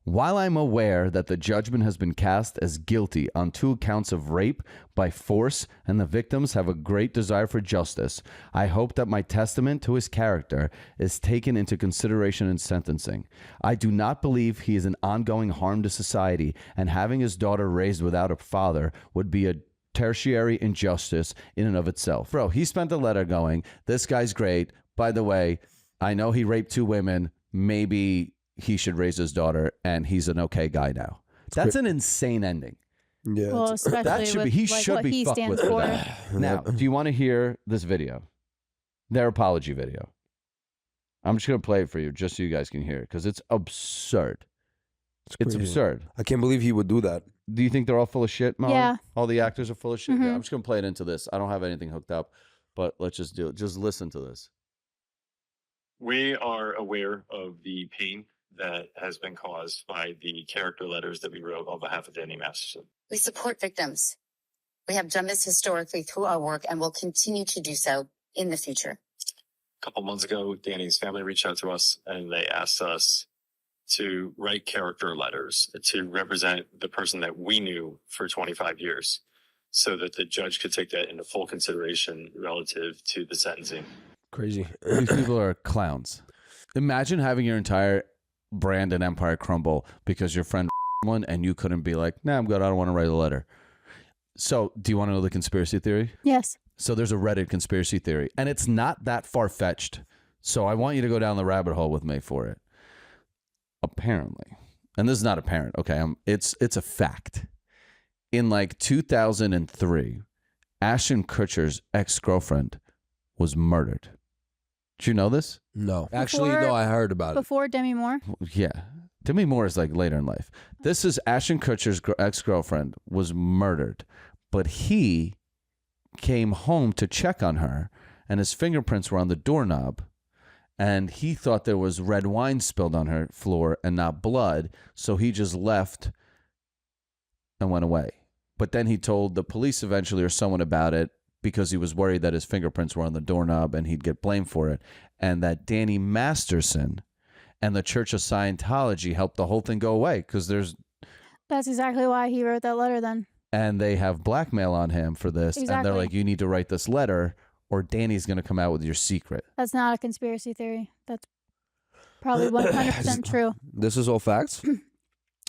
While I'm aware that the judgment has been cast as guilty on 2 counts of rape by force and the victims have a great desire for justice, I hope that my testament to his character is taken into consideration in sentencing. I do not believe he is an ongoing harm to society, and having his daughter raised without a father would be a tertiary injustice in and of itself. Bro, he spent a letter going, this guy's great. By the way, I know he raped 2 women. Maybe he should raise his daughter, and he's an okay guy now. That's an insane ending. Yeah. well, especially That should with be, he like, should what be he fucked stands with for. that. Now, do you want to hear this video? Their apology video. I'm just going to play it for you just so you guys can hear it because it's absurd. It's crazy. absurd. I can't believe he would do that. Do you think they're all full of shit, Molly? Yeah. All the actors are full of shit? Yeah, Mhm. I'm just going to play it into this. I don't have anything hooked up, but let's just do it. Just listen to this. We are aware of the pain that has been caused by the character letters that we wrote on behalf of Danny Masterson. We support victims. We have done this historically through our work and will continue to do so in the future. A couple months ago, Danny's family reached out to us and they asked us to write character letters to represent the person that we knew for 25 years so that the judge could take that into full consideration relative to the sentencing. Crazy. These people are clowns. Imagine having your entire brand and empire crumble because your friend one and you couldn't be like, nah, I'm good. I don't want to write a letter. So do you want to know the conspiracy theory? Yes. So there's a Reddit conspiracy theory, and it's not that far-fetched. So I want you to go down the rabbit hole with me for it. Apparently, and this is not apparent, okay, it's a fact. In like 2003, Ashton Kutcher's ex-girlfriend was murdered. Did you know this? No. Actually, Before- no, I heard about it. Before Demi Moore. Yeah. Demi Moore is like later in life. This is Ashton Kutcher's ex-girlfriend was murdered, but he came home to check on her, and his fingerprints were on the doorknob, and he thought there was red wine spilled on her floor and not blood, so he just left and went away. But then he told the police eventually or someone about it because he was worried that his fingerprints were on the doorknob and he'd get blamed for it, and that Danny Masterson and the Church of Scientology helped the whole thing go away because That's exactly why he wrote that letter then. and they have blackmail on him for this, and Exactly. they're like, you need to write this letter or Danny's going to come out with your secret. That's not a conspiracy theory. That's probably 100% true. This is all facts?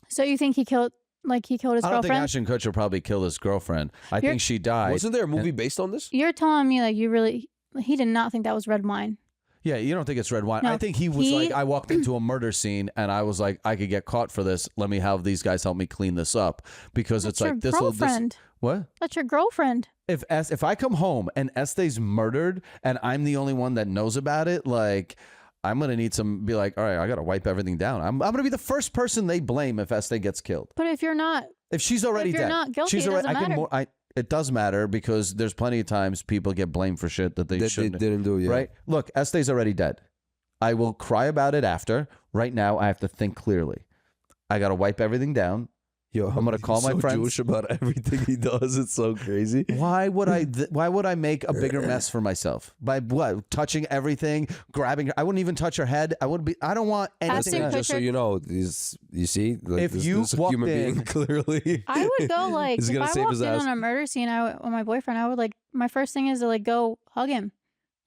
So you think he killed his I don't think girlfriend? Ashton Kutcher probably killed his girlfriend. I You're- think she died. Wasn't there a movie based on this? You're telling me like he did not think that was red wine. Yeah, you don't think it's red wine. No, I think he was like, I walked into a murder scene and I was like, I could get caught for this. Let me have these guys help me clean this up because That's it's like your this. girlfriend. What? That's your girlfriend. If I come home and Este's murdered and I'm the only one that knows about it, like I'm gonna need be like, all right, I gotta wipe everything down. I'm gonna be the first person they blame if Este gets killed. But if you're not, If she's already you're dead, not guilty, she's it already. doesn't matter. It does matter because there's plenty of times people get blamed for shit that they That they shouldn't. didn't do, yeah. Right? Look, Este's already dead. I will cry about it after. Right now, I have to think clearly. I gotta wipe everything down. Yo, I'm gonna call he's my so friends. Jewish about everything he does. It's so crazy. Why would I make a bigger mess for myself by what? Touching everything, grabbing her. I wouldn't even touch her head. I don't want anything. Ashton else. Just so you know, you see, like, If this, you this walked human being in- clearly, I would go like is if gonna I save walked his in ass. on a murder scene, with my boyfriend, I would like my first thing is to like go hug him,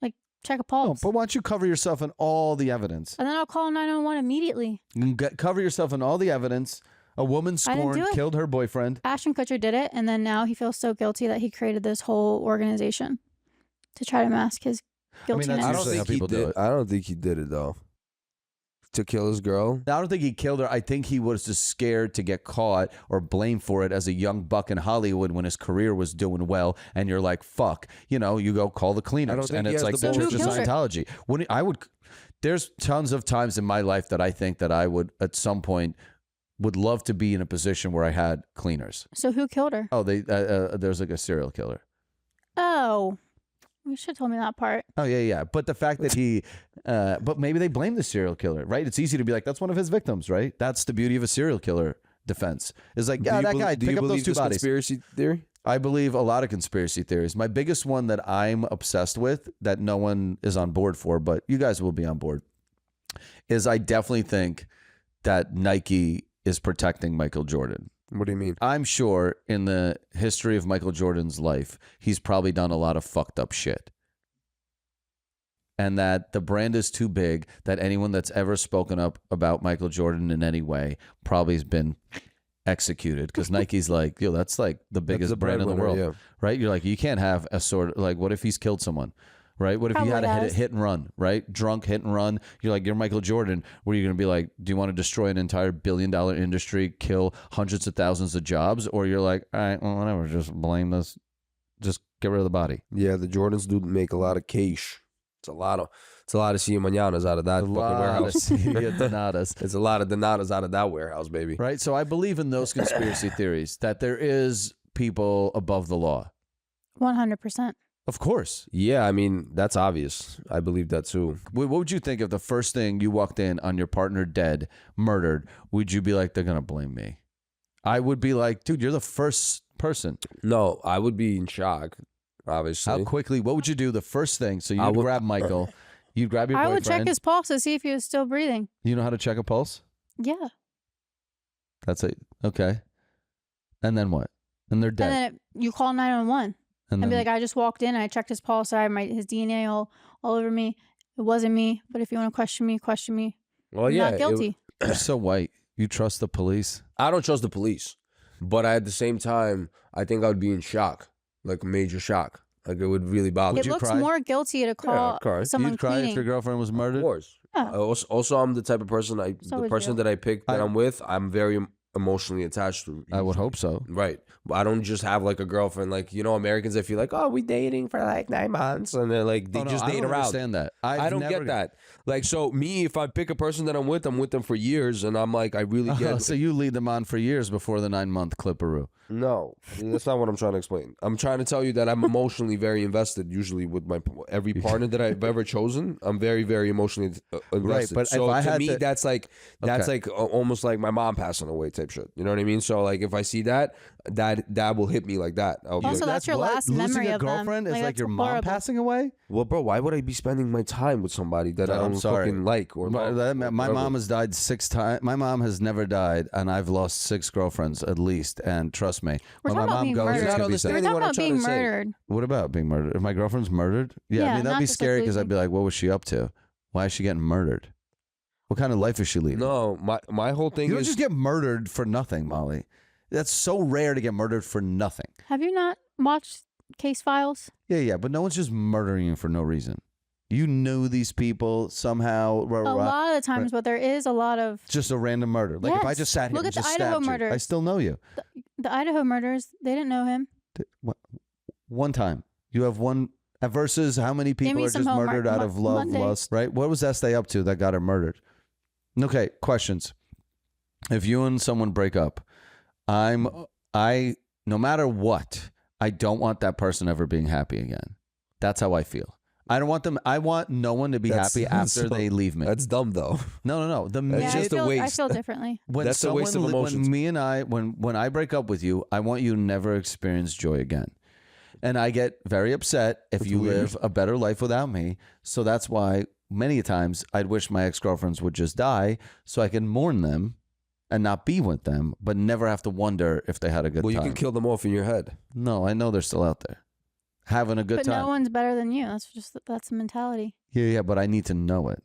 like check a Oh, pulse, but why don't you cover yourself in all the evidence? and then I'll call 911 immediately. Cover yourself in all the evidence. A woman I didn't do scorned, it. killed her boyfriend. Ashton Kutcher did it, and then now he feels so guilty that he created this whole organization to try to mask his mean, that's guiltiness. I don't Usually think how people do did. it. I don't think he did it though. To kill his girl. I don't think he killed her. I think he was just scared to get caught or blamed for it as a young buck in Hollywood when his career was doing well. And you're like, fuck, you go call the I don't cleaners. think And he it's has like the the balls Church of to do it. Scientology. There's tons of times in my life that I think that I would at some point would love to be in a position where I had cleaners. So who killed her? Oh, there's like a serial killer. Oh, you should have told me that part. Oh, yeah. But the fact that but maybe they blame the serial killer, right? It's easy to be like, that's one of his victims, right? That's the beauty of a serial killer defense. Is like, yeah, that guy, Do pick you up those believe two this bodies. conspiracy theory? I believe a lot of conspiracy theories. My biggest one that I'm obsessed with that no one is on board for, but you guys will be on board, is I definitely think that Nike is protecting Michael Jordan. What do you mean? I'm sure in the history of Michael Jordan's life, he's probably done a lot of fucked up shit. And that the brand is too big that anyone that's ever spoken up about Michael Jordan in any way probably has been executed. Because Nike's like, yo, that's like the biggest the brand in the world. breadwinner, Right? You're like, you can't have a sort of like, what if he's killed someone? Right? What if he had Probably a has. hit and run, right? Drunk hit and run. You're like, you're Michael Jordan. Where you're going to be like, do you want to destroy an entire billion-dollar industry, kill hundreds of thousands of jobs? Or you're like, all right, well, whatever, just blame this. Just get rid of the body. Yeah, the Jordans do make a lot of cash. It's It's a lot of see you mañanas out of that A fucking lot of warehouse. see you donadas. It's a lot of donadas out of that warehouse, baby. Right? So I believe in those conspiracy theories that there is people above the law. 100%. Of course. Yeah, I mean, that's obvious. I believe that too. What would you think if the first thing you walked in on your partner dead, murdered? Would you be like, they're going to blame me? I would be like, dude, you're the first person. No, I would be in shock, obviously. How quickly, what would you do the first thing? So I you'd would- grab Michael, you'd grab your I boyfriend. would check his pulse to see if he was still breathing. You know how to check a pulse? Yeah. That's it. Okay. And then what? And they're dead. And then you call 911 and be like, I just walked in. I checked his pulse. I have his DNA all over me. It wasn't me. But if you want to question me, question me. Well, I'm yeah. not guilty. You're so white. You trust the police? I don't trust the police. But at the same time, I think I would be in shock. Like major shock. Like it would really bother It me. looks cry? more guilty to call I'd cry. someone You'd cry cleaning. if your girlfriend was Of murdered? course. Yeah. Also, I'm the type of person, So the would person you. that I pick that I'm with, I'm very emotionally attached to. I would hope so. Right. But I don't just have like a girlfriend. Like, you know, Americans, I feel like, oh, we dating for like 9 months. And they're like, they Oh, no, just I date don't around. understand that. I don't get that. Like, so me, if I pick a person that I'm with them for years. And I'm like, I really get. So you lead them on for years before the 9-month clipperoo. No, that's not what I'm trying to explain. I'm trying to tell you that I'm emotionally very invested. Usually with every partner that I've ever chosen, I'm very, very emotionally invested. but so if I to had me, to- that's like almost like my mom passing away type shit. You know what I mean? So like if I see that will hit me like that. I'll be Also, like, that's your what? last Losing memory a of them. girlfriend is like that's your mom horrible. passing away? well, bro, why would I be spending my time with somebody that I I'm don't sorry. fucking like or My, love? my Whatever. mom has died 6 times. My mom has never died, and I've lost 6 girlfriends at least. And trust me, We're when my talking about mom being goes, murdered. it's You're not gonna be We're sad. understanding talking what I'm about trying being to say. murdered. What about being murdered? If my girlfriend's murdered, I Yeah, mean that'd not be just, like, scary because I'd losing. be like, what was she up to? Why is she getting murdered? What kind of life is she leading? No, my whole thing You don't is just get murdered for nothing, Molly. That's so rare to get murdered for nothing. Have you not watched Case Files? Yeah, but no one's just murdering you for no reason. You knew these people somehow. A lot of the times, but there is a lot of Just a random murder. Like if I Yes. just sat here Look and at the just Idaho stabbed you, I murders. still know you. the Idaho murders. They didn't know him. One time. You have one versus how many people me are some just homework murdered out of love, Monday. lust, right? What was that stay up to that got her murdered? Okay, questions. If you and someone break up, no matter what, I don't want that person ever being happy again. That's how I feel. I don't want them. I want no one to be That's- happy after so- they leave me. that's dumb though. No. The That's Yeah, just a I waste. feel differently. when That's a waste of someone emotions. When me and I, when I break up with you, I want you to never experience joy again. And I get very upset if you live a better life without me. So that's why many times I'd wish my ex-girlfriends would just die so I can mourn them and not be with them, but never have to wonder if they had a good Well, time. you can kill them off in your head. No, I know they're still out there having a good But time. no one's better than you. That's the mentality. Yeah, but I need to know it.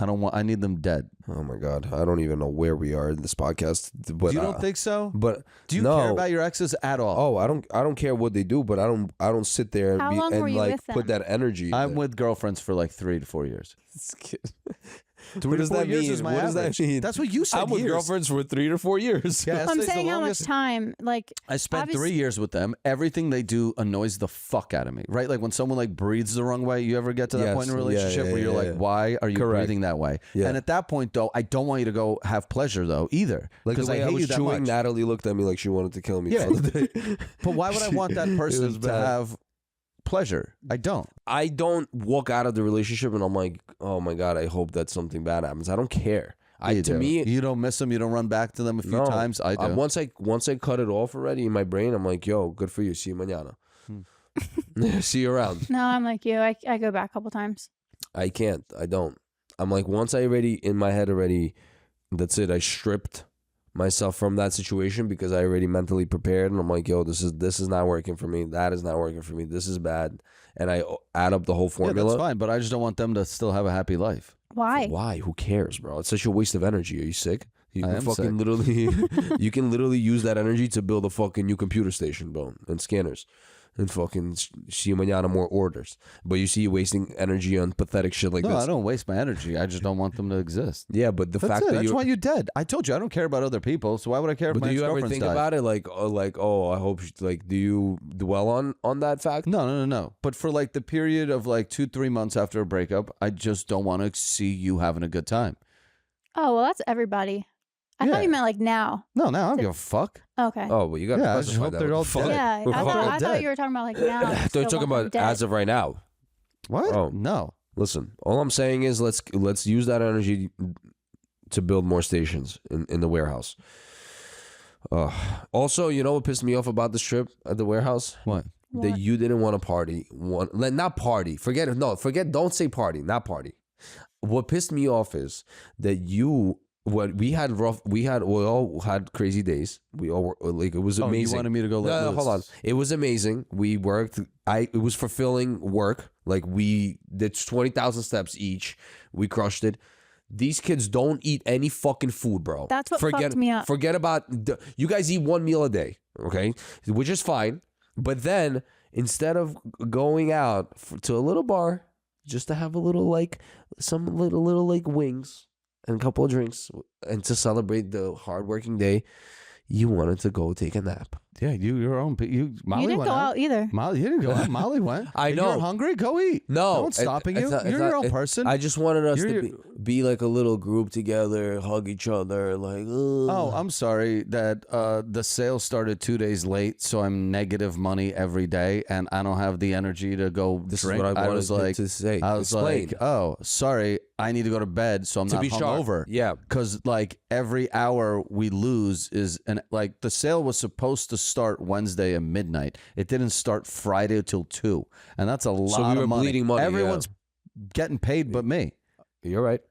I need them dead. Oh my god, I don't even know where we are in this podcast. But you don't think so? But Do you no. care about your exes at all? Oh, I don't care what they do, but I don't sit there and How long were and you like with put them? that energy. I'm with girlfriends for like 3 to 4 years. What does that mean? Is my What does that average. mean? That's what you said. I'm with years. girlfriends for 3 to 4 years. Yeah, I'm that's the saying how much longest. time. Like I spent obviously- 3 years with them. Everything they do annoys the fuck out of me. Right? Like when someone like breathes the wrong way. You ever get to that Yes. point in a Yeah, relationship yeah, where you're yeah, like, yeah. why are you Correct. breathing that way? Yeah. And at that point, though, I don't want you to go have pleasure though either, Like the because way I I hate was you that chewing, much. Natalie looked at me like she wanted to kill me. Yeah. the other day. But why would I want that It person was to bad. have pleasure? I don't. I don't walk out of the relationship and I'm like, oh my god, I hope that something bad happens. I don't care. You To do. me, you don't miss them. You don't run back to them a few no. times. I do. Once I cut it off already in my brain, I'm like, yo, good for you. See you mañana. See you around. No, I'm like you. I go back a couple times. I can't. I don't. I'm like, once I already in my head already, that's it. I stripped myself from that situation because I already mentally prepared, and I'm like, yo, this is not working for me. That is not working for me. This is bad, and I add up the whole yeah, formula. that's fine. But I just don't want them to still have a happy life. Why? Why? Who cares, bro? It's such a waste of energy. Are you sick? You I can am fucking sick. literally, you can literally use that energy to build a fucking new computer station, bro, and scanners. and fucking see mañana more orders. But you see you wasting energy on pathetic shit like No, this. I don't waste my energy. I just don't want them to exist. Yeah, but the That's fact it. that That's you why you're dead. I told you I don't care about other people. So why would I care if But my do you ever ex-girlfriend's think died? about it oh, I hope like do you dwell on that fact? No. But for like the period of like 2-3 months after a breakup, I just don't want to see you having a good time. Oh, well, that's everybody. I Yeah. thought you meant like now. No, I don't give a fuck. Okay. Oh, well, you got to Yeah, I just specify hope that. they're What all the fuck? dead. Yeah, We're I all thought dead. you were talking about like now. I thought you were talking about as of right now. What? Oh. No. Listen, all I'm saying is let's use that energy to build more stations in the warehouse. Also, you know what pissed me off about this trip at the warehouse? What? That you didn't want to party. Not party. Forget it. No, forget. Don't say party. Not party. What pissed me off is that we all had crazy days. We all were, like it was Oh, amazing. you wanted me to go let No, loose. hold on. It was amazing. We worked. It was fulfilling work. Like we did 20,000 steps each. We crushed it. These kids don't eat any fucking food, bro. That's what fucked me up. Forget about you guys eat one meal a day, okay? Which is fine. But then instead of going out to a little bar just to have a little like some little like wings and a couple of drinks and to celebrate the hardworking day, you wanted to go take a nap. Yeah, your own. Molly You didn't went go out either. Molly, you didn't go out. Molly went. I If know. You're hungry? Go eat. No one's stopping you. it's You're not- your own person. I just wanted us You're to be like a little group together, hug each other, like. Oh, I'm sorry that the sale started 2 days late, so I'm negative money every day, and I don't have the energy to go This drink. is what I wanted was like, to say. I was Explain. like, oh, sorry, I need to go to bed, so I'm To not be sharp. hungover. Yeah. Because like every hour we lose is like the sale was supposed to start Wednesday at midnight. It didn't start Friday till 2, and that's a lot we were of money. bleeding money, yeah. Everyone's getting paid but me. You're right.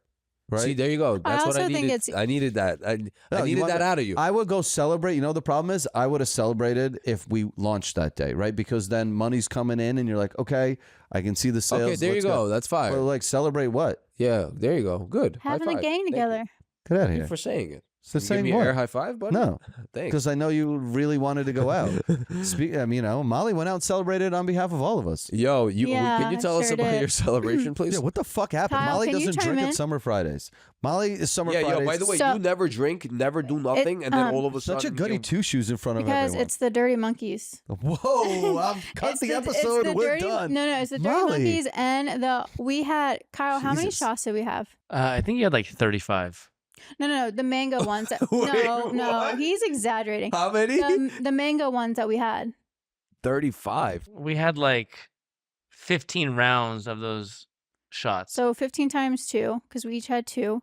Right? See, there you go. That's what also I think needed. it's- I needed that. I No, you needed want that to- out of you. I would go celebrate. You know, the problem is I would have celebrated if we launched that day, right? Because then money's coming in and you're like, okay, I can see the sales. Okay, there you let's go. That's fine. Well, like celebrate what? Yeah, there you go. Good. High Having a five. gang Thank together. You. Get out of Thank you here. for saying it. It's the You same give me an one. air high five, buddy? No, Thanks. because I know you really wanted to go out. You know, Molly went out and celebrated on behalf of all of us. Yo, Yeah, can you tell us sure about did. your celebration, please? Yeah, what the fuck happened? Kyle, Molly can you doesn't chime drink in? at Summer Fridays. Molly is Summer Yeah, Fridays. yo, by the way, So- you never drink, never do nothing, and then all of a sudden. Such a goody you- two shoes in front of Because everyone. it's the Dirty Monkeys. Whoa! I'm cut It's the it's episode. the We're dirty, done. No, it's the Dirty Molly. Monkeys and we had Kyle. How many Jesus. shots did we have? I think you had like 35. No, the mango ones. That, Wait, no, what? he's exaggerating. How many? The mango ones that we had. 35. We had like 15 rounds of those shots. So 15 times 2, because we each had 2.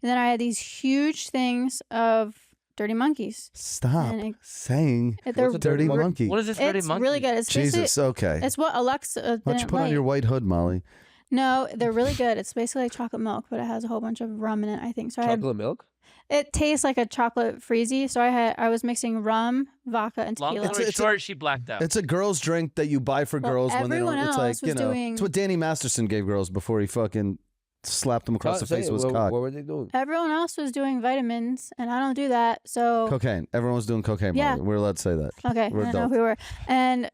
And then I had these huge things of Dirty Monkeys. Stop And it- saying They're What's a dirty monkey? monkey. What is this dirty It's monkey? really good. It's basically- Jesus, okay. It's what Alexa Why don't you didn't put on like. your white hood, Molly? No, they're really good. It's basically like chocolate milk, but it has a whole bunch of rum in it, I think. So Chocolate milk? it tastes like a chocolate freezy. So I was mixing rum, vodka, and Long tequila. story It's a- short, she blacked out. It's a girl's drink that you buy for Well, girls when they don't. everyone It's else like, you was know, doing- it's what Danny Masterson gave girls before he fucking slapped them across the Say face it. with his What cock. were they doing? Everyone else was doing vitamins, and I don't do that. So Cocaine. Everyone was doing cocaine. Yeah. Molly. We're allowed to say that. okay, We're I don't know if adults. we were. And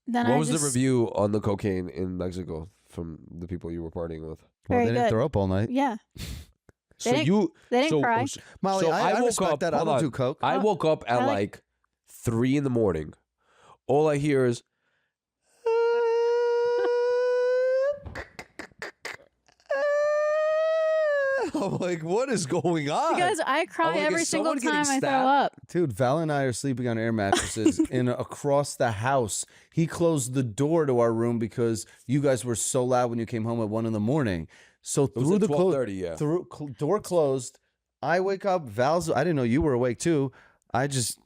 then What I was just, the review on the cocaine in Mexico from the people you were partying with? Well, Very they didn't good. throw up all night. Yeah, So didn't- you they didn't so, cry. Molly, so I woke respect up, that. I hold don't on. do coke. I Oh, woke up at I like- like 3 a.m. All I hear is I'm like, what is going on? because I cry like, every is single someone getting time I throw stabbed? up. Dude, Val and I are sleeping on air mattresses across the house. He closed the door to our room because you guys were so loud when you came home at 1 a.m. So It was through at the 12:30, yeah. door closed. I wake up. Val's. I didn't know you were awake too. I just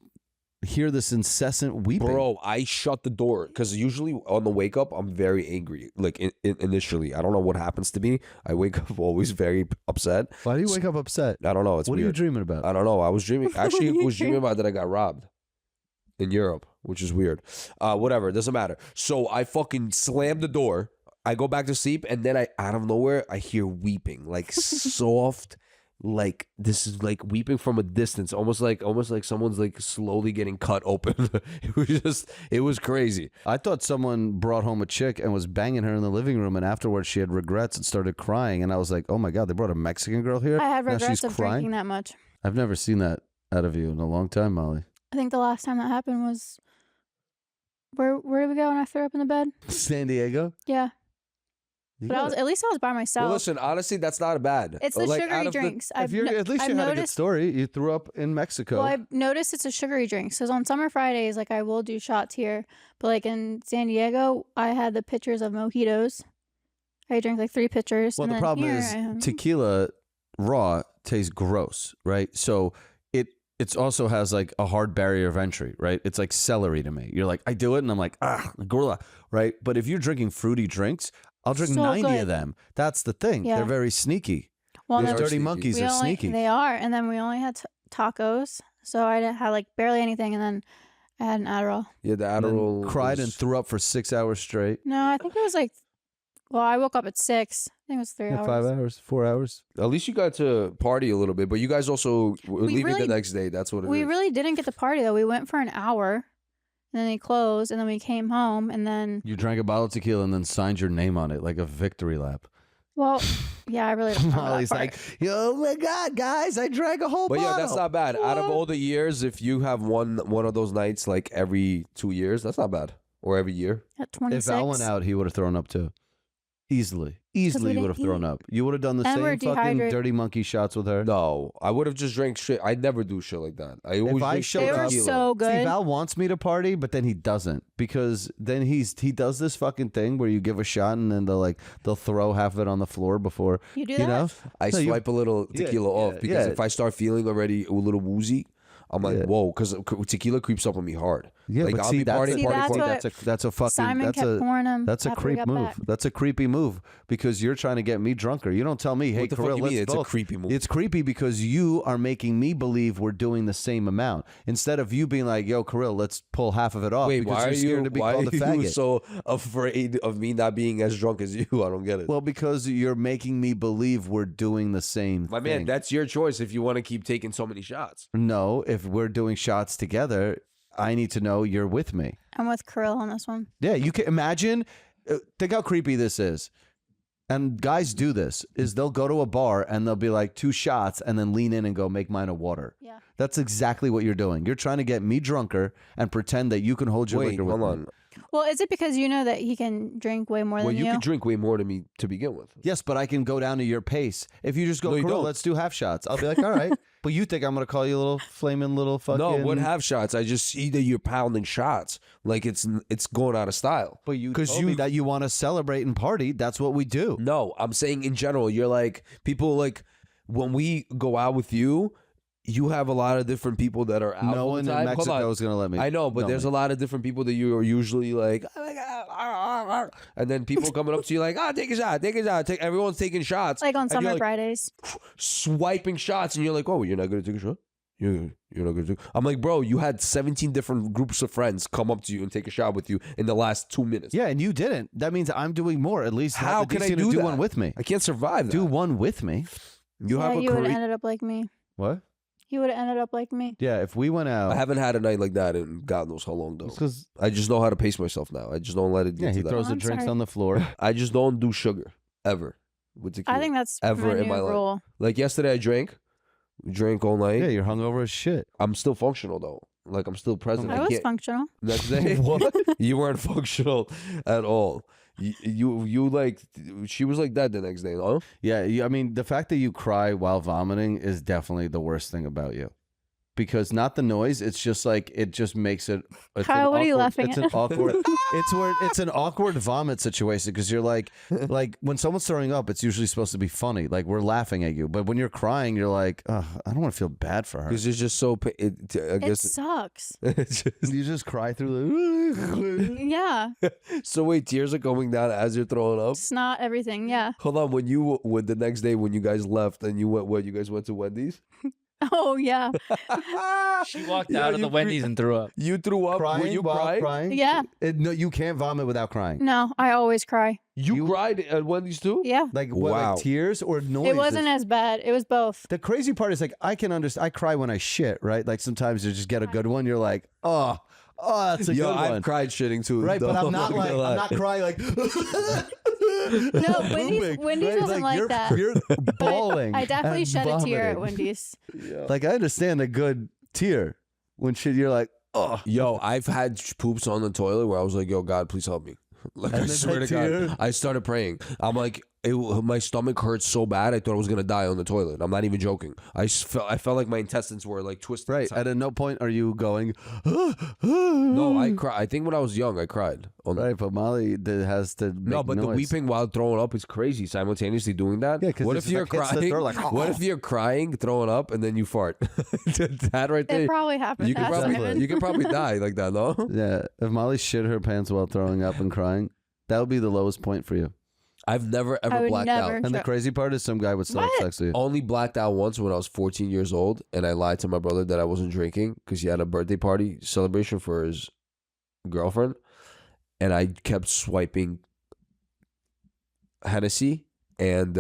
hear this incessant weeping. Bro, I shut the door because usually on the wake up, I'm very angry. Like initially, I don't know what happens to me. I wake up always very upset. Why do you wake up upset? I don't know. It's What are you weird. dreaming about? I don't know. I was dreaming. Actually, What are I you was dreaming about that I got robbed in Europe, which is weird. Whatever, it doesn't matter. So I fucking slammed the door. I go back to sleep, and then out of nowhere, I hear weeping, like soft, like this is like weeping from a distance, almost like someone's like slowly getting cut open. It was crazy. I thought someone brought home a chick and was banging her in the living room, and afterwards she had regrets and started crying. And I was like, oh my God, they brought a Mexican girl here? I had Now regrets she's of crying? drinking that much. I've never seen that out of you in a long time, Molly. I think the last time that happened was where did we go when I threw up in the bed? San Diego? Yeah. You But gotta- at least I was by myself. Well, listen, honestly, that's not bad. It's the Like, sugary out of the- drinks. If you're, at least I've you had a good noticed. story. You threw up in Mexico. Well, I've noticed it's a sugary drink. So on summer Fridays, like I will do shots here, but like in San Diego, I had the pitchers of mojitos. I drank like 3 pitchers. Well, and the then problem here is I- tequila raw tastes gross, right? So it also has like a hard barrier of entry, right? It's like celery to me. You're like, I do it, and I'm like, gorilla, right? But if you're drinking fruity drinks, I'll drink So 90 good. of them. That's the thing. Yeah. They're very sneaky. well, They These are then dirty sneaky. monkeys we are only, sneaky. They are, and then we only had tacos, so I had like barely anything, and then I had an Adderall. Yeah, the And then Adderall cried and was- threw up for 6 hours straight. No, I think it was like. Well, I woke up at 6. I think it was 3 Yeah, hours. 5 hours, 4 hours. At least you got to party a little bit, but you guys also were leaving really- the next day. That's what it is. We really didn't get to party though. We went for an hour, and then they closed, and then we came home, and then You drank a bottle of tequila and then signed your name on it like a victory lap. well, yeah, I really don't remember that Molly's part. like, oh my God, guys, I drank a whole But bottle. yeah, that's not bad. Out of all the years, if you have one of those nights like every 2 years, that's not bad. Or every year. At 26. If Al went out, he would have thrown up too. Easily. Easily we you would have didn't thrown eat. up. You would have done the And we're same fucking dehydrated. dirty monkey shots with her. No, I would have just drank shit. I never do shit like that. I always I drink showed They straight were up- tequila. so See, good. Val wants me to party, but then he doesn't because then he does this fucking thing where you give a shot and then they'll throw half of it on the floor before You do you that? know. I No, you- swipe a little Yeah, tequila off yeah, because yeah. if I start feeling already a little woozy, I'm like, Yeah. whoa, because tequila creeps up on me hard. Yeah, Like, but I'll see, be that's, partying, See, that's what that's a fucking Simon that's kept a pouring him. that's a after we creep got move. back. That's a creepy move because you're trying to get me drunker. You don't tell me, hey, What the fuck Kirill, you let's mean? It's a both. creepy move. It's creepy because you are making me believe we're doing the same amount instead of you being like, yo, Kirill, let's pull half of it off. Wait, because why you're are scared you to be why called are a you faggot. so afraid of me not being as drunk as you? I don't get it. Well, because you're making me believe we're doing the same My thing. man, that's your choice if you want to keep taking so many shots. No, if we're doing shots together, I need to know you're with me. I'm with Kirill on this one. Yeah, you can imagine. Think how creepy this is. And guys do this: is they'll go to a bar and they'll be like 2 shots and then lean in and go make mine a water. Yeah. That's exactly what you're doing. You're trying to get me drunker and pretend that you can hold your Wait, liquor with hold me. on. Well, is it because you know that he can drink way more Well, than you you? can drink way more than me to begin with. Yes, but I can go down to your pace. If you just go, No, you Kirill, don't. let's do half shots. I'll be like, all right. But you think I'm going to call you a little flaming little fucking... No, what half shots? I just see that you're pounding shots like it's going out of style. But you 'Cause told you- me that you want to celebrate and party. That's what we do. No, I'm saying in general, you're like people like when we go out with you, you have a lot of different people that are out. No all one the in time. Hold Mexico on. is going to let me. I know, but know there's me. a lot of different people that you are usually like, oh my God, and then people coming up to you like, take a shot, take a shot. Everyone's taking shots. like on and you're summer like, Fridays. swiping shots, and you're like, oh, you're not gonna take a shot. You're not gonna take. I'm like, bro, you had 17 different groups of friends come up to you and take a shot with you in the last 2 minutes. Yeah, and you didn't. That means I'm doing more. At least How have the can I decency to do do that? one with me. I can't survive that. Do one with me. You yeah, have a you would have career. ended up like me. What? He would have ended up like me. Yeah, if we went out, I haven't had a night like that in God knows how long though. because I just know how to pace myself now. I just don't let it yeah, get he to throws that. the I'm drinks sorry. on the floor. I just don't do sugar ever with tequila. I think that's Ever my in new my life. rule. Like yesterday, I drank all night. Yeah, you're hungover as shit. I'm still functional though. Like I'm still present. I I was can't. functional. Next day, you weren't functional at all. You like she was like that the next day, no? Yeah, I mean, the fact that you cry while vomiting is definitely the worst thing about you. Because not the noise, it's just like it just makes it. It's Kyle, an what are you awkward- laughing it's at? An awkward. It's an awkward vomit situation because you're like when someone's throwing up, it's usually supposed to be funny, like we're laughing at you. But when you're crying, you're like, I don't want to feel bad for her. Because it's just so. I It guess. sucks. It's just, You just cry through the. Yeah. so wait, tears are coming down as you're throwing up. It's not everything. Yeah. Hold on, when the next day when you guys left and you went, what? You guys went to Wendy's? Oh yeah, She walked Yeah, out of the Wendy's and threw up. You threw up. Were you while crying? yeah. No, you can't vomit without crying. No, I always cry. You cried at Wendy's too? Yeah, Like what? Wow. Like tears or noise? it wasn't as bad. It was both. The crazy part is like I can understand. I cry when I shit, right? Like sometimes you just get a good one. You're like, oh, that's a Yo, good I've one. cried shitting too. Right, but though. I'm not like gonna I'm lie. not crying like. No, Wendy's Right? wasn't like you're, that. You're bawling. I definitely and shed a tear at vomiting. Wendy's. Yeah. Like I understand a good tear when shit. You're like, oh, Yo, I've had poops on the toilet where I was like, yo, God, please help me. Like, And I then swear to that tear- God, I started praying. I'm like, my stomach hurts so bad, I thought I was going to die on the toilet. I'm not even joking. I felt like my intestines were like twisted. right. And at no point are you going. No, I cry. I think when I was young, I cried. Right, but Molly has to. No, make but the noise. weeping while throwing up is crazy. Simultaneously doing that. Yeah, 'cause what it's if you're like hits the crying? throat, like, What if you're crying, throwing up, and then you fart? That right It there. probably happened. You could that probably Simon. you could probably die like that, no? Yeah, if Molly shit her pants while throwing up and crying, that would be the lowest point for you. I've never I ever would blacked never. out. And the Sure. crazy part is, some guy would still have What? sex with you. Only blacked out once when I was 14 years old, and I lied to my brother that I wasn't drinking because he had a birthday party celebration for his girlfriend, and I kept swiping Hennessy and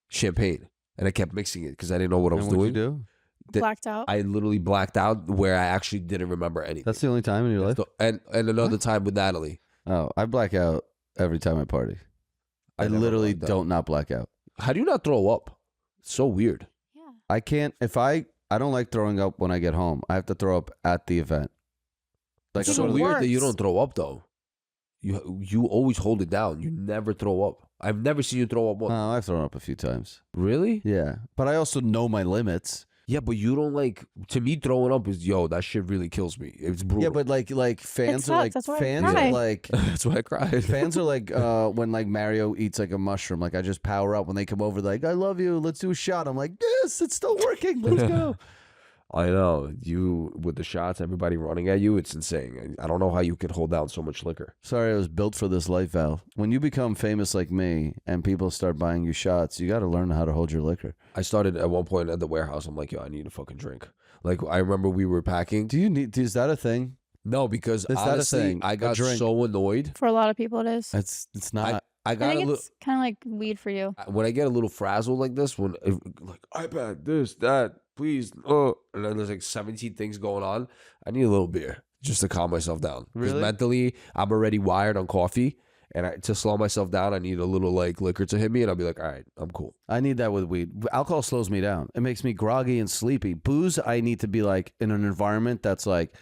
champagne, and I kept mixing it because I didn't know what I was And what'd doing. you do? Blacked out. I literally blacked out where I actually didn't remember anything. That's the only time in your life. And another time with Natalie. Oh, I black out every time I party. I never literally blacked out. don't not black out. How do you not throw up? It's so weird. Yeah. I can't. If I don't like throwing up when I get home. I have to throw up at the event. Like I it's so go to the- weird that you works. don't throw up though. You always hold it down. You never throw up. I've never seen you throw up once. Oh, I've thrown up a few times. Really? Yeah, but I also know my limits. Yeah, but you don't like. To me, throwing up is that shit really kills me. It's brutal. Yeah, but like fans are sucks, like that's why I fans cry. are like that's why I cried. fans are like when like Mario eats like a mushroom. Like I just power up when they come over. Like I love you. Let's do a shot. I'm like yes, it's still working. Let's go. I know you with the shots. Everybody running at you. It's insane. I don't know how you could hold down so much liquor. Sorry, I was built for this life, Val. When you become famous like me and people start buying you shots, you got to learn how to hold your liquor. I started at one point at the warehouse. I'm like, yo, I need a fucking drink. Like I remember we were packing. Do you need? Is that a thing? No, because Is that a honestly, thing? I A got drink? so annoyed. For a lot of people, it is. It's not. I I got a think little. it's kind of like weed for you. When I get a little frazzled like this, like iPad, this, that, please, and then there's like 17 things going on, I need a little beer just to calm myself down. Because Really? mentally, I'm already wired on coffee, and to slow myself down, I need a little like liquor to hit me, and I'll be like, all right, I'm cool. I need that with weed. Alcohol slows me down. It makes me groggy and sleepy. Booze, I need to be like in an environment that's like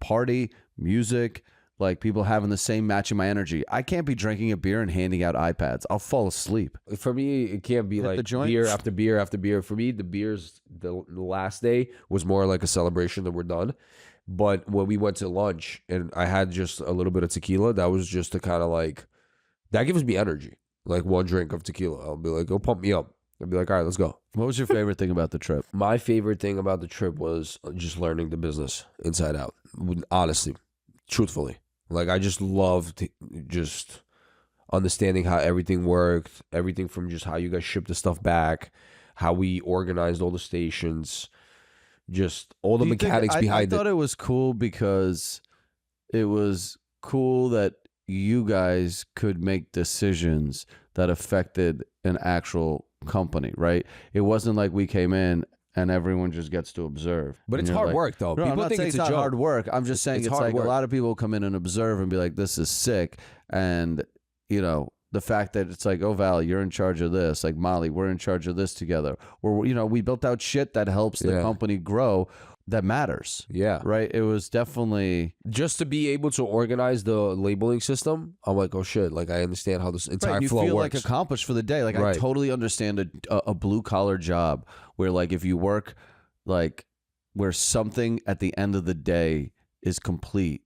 party, music, like people having the same matching my energy. I can't be drinking a beer and handing out iPads. I'll fall asleep. For me, it can't be Hit the like joint? beer after beer after beer. For me, the beers the last day was more like a celebration that we're done. But when we went to lunch and I had just a little bit of tequila, that was just to kind of like, that gives me energy. Like one drink of tequila, I'll be like, go pump me up. I'll be like, all right, let's go. What was your favorite thing about the trip? My favorite thing about the trip was just learning the business inside out. Honestly, truthfully. Like I just loved just understanding how everything worked, everything from just how you guys shipped the stuff back, how we organized all the stations, just all the Do you think- mechanics behind I thought it. it was cool because it was cool that you guys could make decisions that affected an actual company, right? It wasn't like we came in and everyone just gets to observe. But And it's you're hard like- work though. No, I'm People not think saying it's a not joke. hard work. I'm just saying It's it's hard like work. a lot of people come in and observe and be like, this is sick. And, you know, the fact that it's like, oh, Val, you're in charge of this. Like, Molly, we're in charge of this together. Or, you know, we built out shit that helps the Yeah. company grow that matters. Yeah. Right? It was definitely... Just to be able to organize the labeling system, I'm like, oh shit, like I understand how this entire Right, you flow feel works. like accomplished for the day. Like, I Right. totally understand a blue collar job where, like, if you work, like, where something at the end of the day is complete,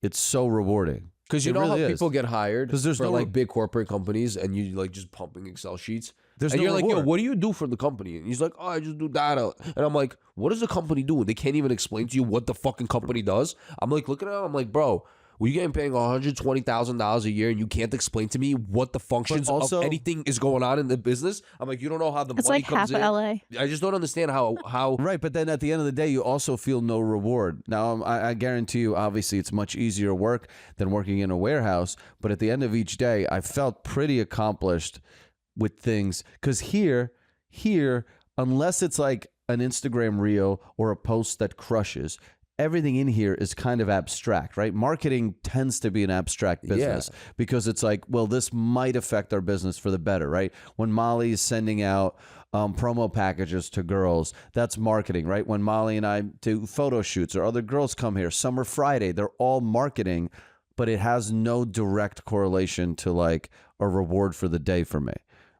it's so rewarding. Because you It know really how is. people get hired 'Cause there's for no like re- big corporate companies and you like just pumping Excel sheets. There's and no you're like, yo, reward. what do you do for the company? And he's like, oh, I just do data. And I'm like, what does the company do? And they can't even explain to you what the fucking company does. I'm like, looking at him, I'm like, bro, Well, you getting paying $120,000 a year, and you can't explain to me what the functions also- of anything is going on in the business. I'm like, you don't know how the It's money like comes half in. of LA. I just don't understand how. Right, but then at the end of the day, you also feel no reward. Now, I guarantee you, obviously, it's much easier work than working in a warehouse. But at the end of each day, I felt pretty accomplished with things. Because here, unless it's like an Instagram reel or a post that crushes, everything in here is kind of abstract, right? Marketing tends to be an abstract business because it's like, well, this might affect our business for the better, right? When Molly is sending out promo packages to girls, that's marketing, right? When Molly and I do photo shoots or other girls come here, Summer Friday, they're all marketing, but it has no direct correlation to like a reward for the day for me.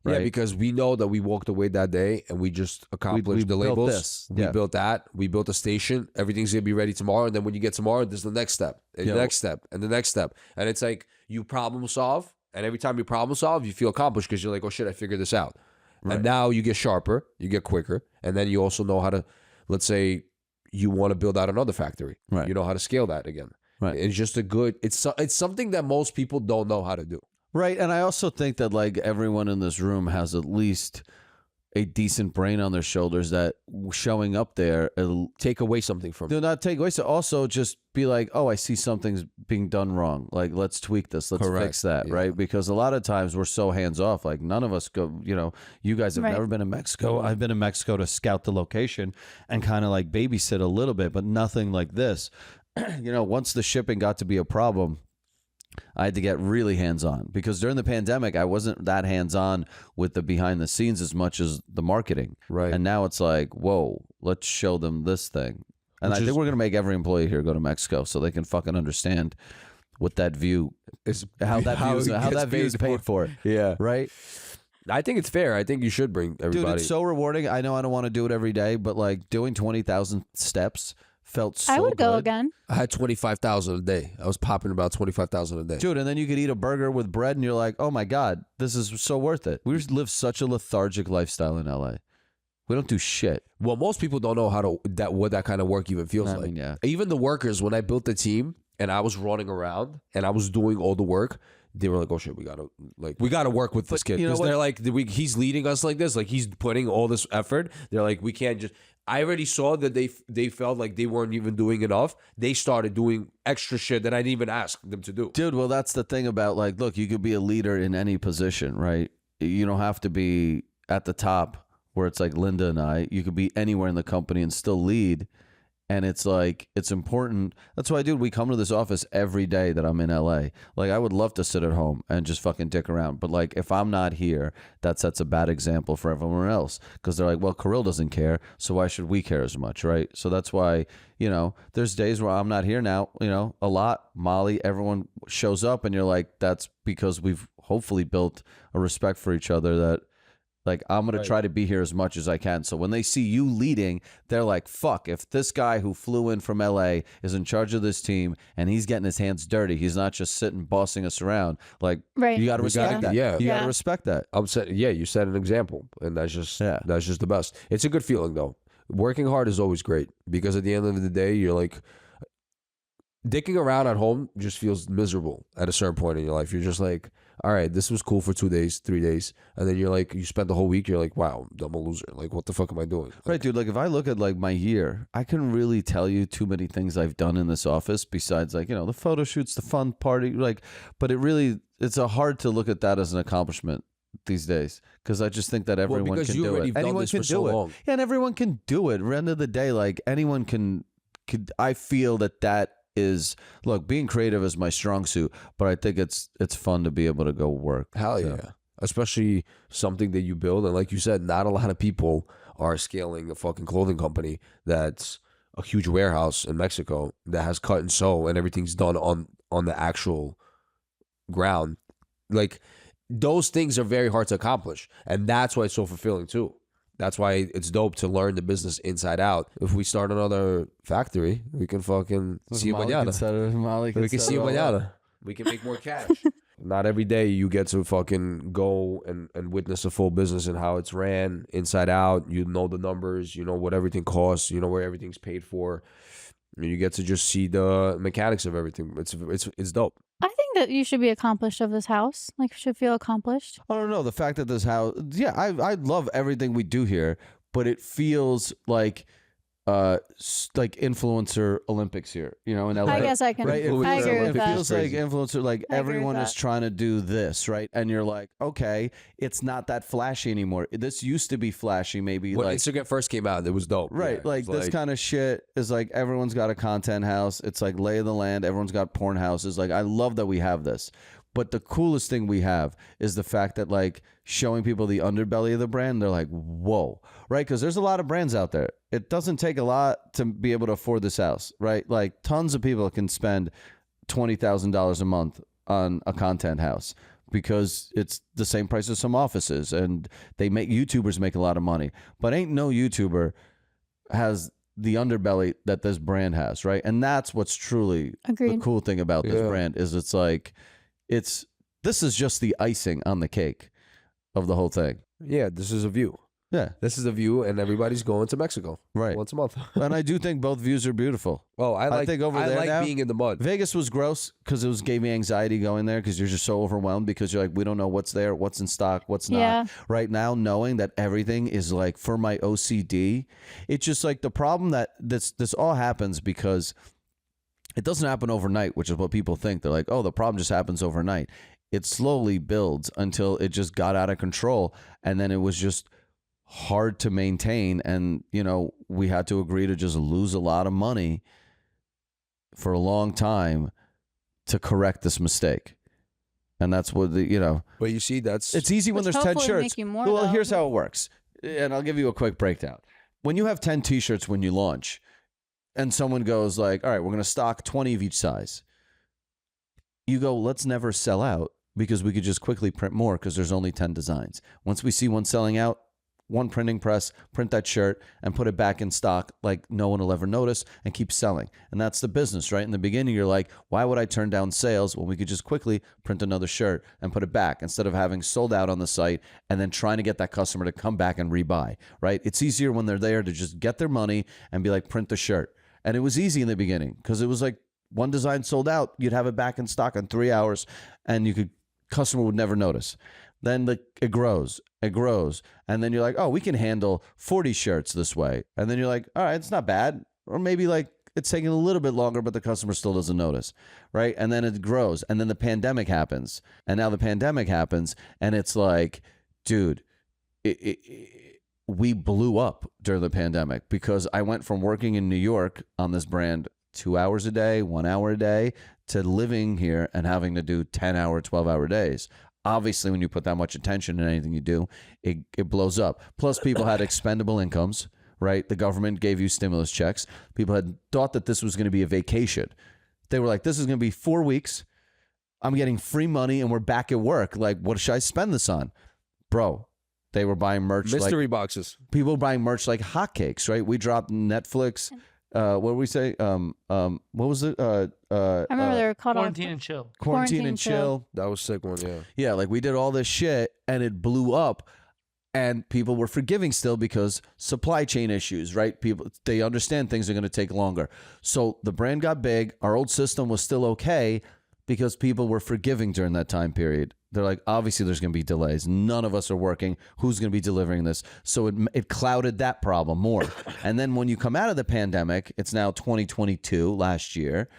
Right. Yeah, because we know that we walked away that day and we just accomplished we the built labels. this. We Yeah. built that. We built a station. Everything's gonna be ready tomorrow. And then when you get tomorrow, there's the next step, and Yeah. the next step, and the next step. And it's like you problem solve, and every time you problem solve, you feel accomplished because you're like, oh shit, I figured this out. Right. And now you get sharper, you get quicker, and then you also know how to, let's say, you want to build out another factory. Right. You know how to scale that again. Right. It's just it's something that most people don't know how to do. Right. And I also think that like everyone in this room has at least a decent brain on their shoulders that showing up there, it'll Take away something from do not take away. So also just be like, oh, I see something's being done wrong. Like, let's tweak this. Let's Correct. fix that. Yeah. Right. Because a lot of times we're so hands off. Like none of us go, you guys have Right. never been to Mexico. I've been to Mexico to scout the location and kind of like babysit a little bit, but nothing like this. Once the shipping got to be a problem, I had to get really hands-on because during the pandemic, I wasn't that hands-on with the behind the scenes as much as the marketing. Right. And now it's like, whoa, let's show them this thing. And Which I think is- we're going to make every employee here go to Mexico so they can fucking understand what that view, It's how that view is paid for. Yeah. Right? I think it's fair. I think you should bring everybody. Dude, it's so rewarding. I know I don't want to do it every day, but like doing 20,000 steps felt so I would go good. again. I had 25,000 a day. I was popping about 25,000 a day. Dude, and then you could eat a burger with bread and you're like, oh my God, this is so worth it. We just live such a lethargic lifestyle in LA. We don't do shit. Well, most people don't know what that kind of work even feels I like. mean, yeah. Even the workers, when I built the team and I was running around and I was doing all the work, they were like, "Oh shit, we gotta work with this kid," you know because what? they're like, he's leading us like this, like he's putting all this effort. They're like, we can't just. I already saw that they felt like they weren't even doing enough. They started doing extra shit that I didn't even ask them to do. Dude, well, that's the thing about like, look, you could be a leader in any position, right? You don't have to be at the top where it's like Linda and I. You could be anywhere in the company and still lead. And it's like, it's important. That's why, dude, we come to this office every day that I'm in LA. Like, I would love to sit at home and just fucking dick around. But, like, if I'm not here, that sets a bad example for everyone else. Because they're like, well, Kirill doesn't care, so why should we care as much, right? So that's why, there's days where I'm not here now, a lot. Molly, everyone shows up, and you're like, that's because we've hopefully built a respect for each other that, like, I'm going to try to be here as much as I can. So when they see you leading, they're like, fuck, if this guy who flew in from LA is in charge of this team and he's getting his hands dirty, he's not just sitting bossing us around. Like, Right. you got to respect that. yeah. You got to Yeah. respect that. You set an example, and that's just the best. It's a good feeling though. Working hard is always great because at the end of the day, you're like, dicking around at home just feels miserable at a certain point in your life. You're just like, all right, this was cool for 2 days, 3 days. And then you're like, you spent the whole week, you're like, wow, I'm a loser. Like, what the fuck am I doing? Right, dude. Like, if I look at like my year, I couldn't really tell you too many things I've done in this office besides like, the photo shoots, the fun party, like, but it's hard to look at that as an accomplishment these days because I just think that everyone because can you do already it. done Anyone this can for so do it. long. Yeah, and everyone can do it. At the end of the day, like anyone can. I feel that is, look, being creative is my strong suit, but I think it's fun to be able to go work. Hell yeah. So- Especially something that you build. And like you said, not a lot of people are scaling a fucking clothing company that's a huge warehouse in Mexico that has cut and sew and everything's done on the actual ground. Like, those things are very hard to accomplish. And that's why it's so fulfilling too. That's why it's dope to learn the business inside out. If we start another factory, we can fucking see you mañana. We can see you mañana. We can make more cash. Not every day you get to fucking go and witness a full business and how it's ran inside out. You know the numbers, you know what everything costs, you know where everything's paid for. And you get to just see the mechanics of everything. It's dope. I think that you should be accomplished of this house. Like, you should feel accomplished. I don't know. The fact that this house, yeah, I love everything we do here, but it feels like influencer Olympics here, in LA. I guess I can. Right? I agree with It that. feels like influencer, like I agree with everyone is that. trying to do this, right? And you're like, okay, it's not that flashy anymore. This used to be flashy, maybe When like Instagram first came out, it was dope. right, Yeah, like it's this kind of shit is like everyone's got a content house. It's like lay of the land. Everyone's got porn houses. Like I love that we have this. But the coolest thing we have is the fact that like showing people the underbelly of the brand, they're like, whoa, right? Because there's a lot of brands out there. It doesn't take a lot to be able to afford this house, right? Like tons of people can spend $20,000 a month on a content house because it's the same price as some offices, and YouTubers make a lot of money, but ain't no YouTuber has the underbelly that this brand has, right? And that's what's truly Agreed. the cool thing about this Yeah. brand is it's like this is just the icing on the cake of the whole thing. Yeah, this is a view. Yeah, This is a view, and everybody's going to Mexico right. once a month. And I do think both views are beautiful. Oh, I think over there like now- being in the mud. Vegas was gross because gave me anxiety going there because you're just so overwhelmed because you're like, we don't know what's there, what's in stock, what's not. Yeah. Right now, knowing that everything is like for my OCD, it's just like the problem that this all happens because it doesn't happen overnight, which is what people think. They're like, oh, the problem just happens overnight. It slowly builds until it just got out of control, and then it was just hard to maintain, and we had to agree to just lose a lot of money for a long time to correct this mistake. And that's what But you see, that's it's easy when Which there's 10 hopefully shirts. make you more, Well, though. here's how it works. And I'll give you a quick breakdown. When you have 10 t-shirts when you launch and someone goes like, all right, we're going to stock 20 of each size. You go, let's never sell out because we could just quickly print more because there's only 10 designs. Once we see one selling out, one printing press, print that shirt and put it back in stock like no one will ever notice and keep selling. And that's the business, right? In the beginning, you're like, why would I turn down sales when we could just quickly print another shirt and put it back instead of having sold out on the site and then trying to get that customer to come back and rebuy, right? It's easier when they're there to just get their money and be like, print the shirt. And it was easy in the beginning because it was like one design sold out, you'd have it back in stock in 3 hours and customer would never notice. Then it grows, and then you're like, oh, we can handle 40 shirts this way. And then you're like, all right, it's not bad. Or maybe like it's taking a little bit longer, but the customer still doesn't notice, right? And then it grows, and then the pandemic happens. And now the pandemic happens, and it's like, dude, we blew up during the pandemic because I went from working in New York on this brand 2 hours a day, 1 hour a day, to living here and having to do 10-hour, 12-hour days. Obviously, when you put that much attention in anything you do, it blows up. Plus, people had expendable incomes, right? The government gave you stimulus checks. People had thought that this was going to be a vacation. They were like, this is going to be 4 weeks. I'm getting free money and we're back at work. Like, what should I spend this on? Bro, they were buying merch. mystery boxes. People were buying merch like hotcakes, right? We dropped Netflix. What did we say? What was it? I remember they were caught off. Quarantine and chill. Quarantine and chill. That was a sick one, yeah. Yeah, like we did all this shit and it blew up, and people were forgiving still because supply chain issues, right? They understand things are going to take longer. So the brand got big. Our old system was still okay because people were forgiving during that time period. They're like, obviously there's going to be delays. None of us are working. Who's going to be delivering this? So it clouded that problem more. And then when you come out of the pandemic, it's now 2022, last year.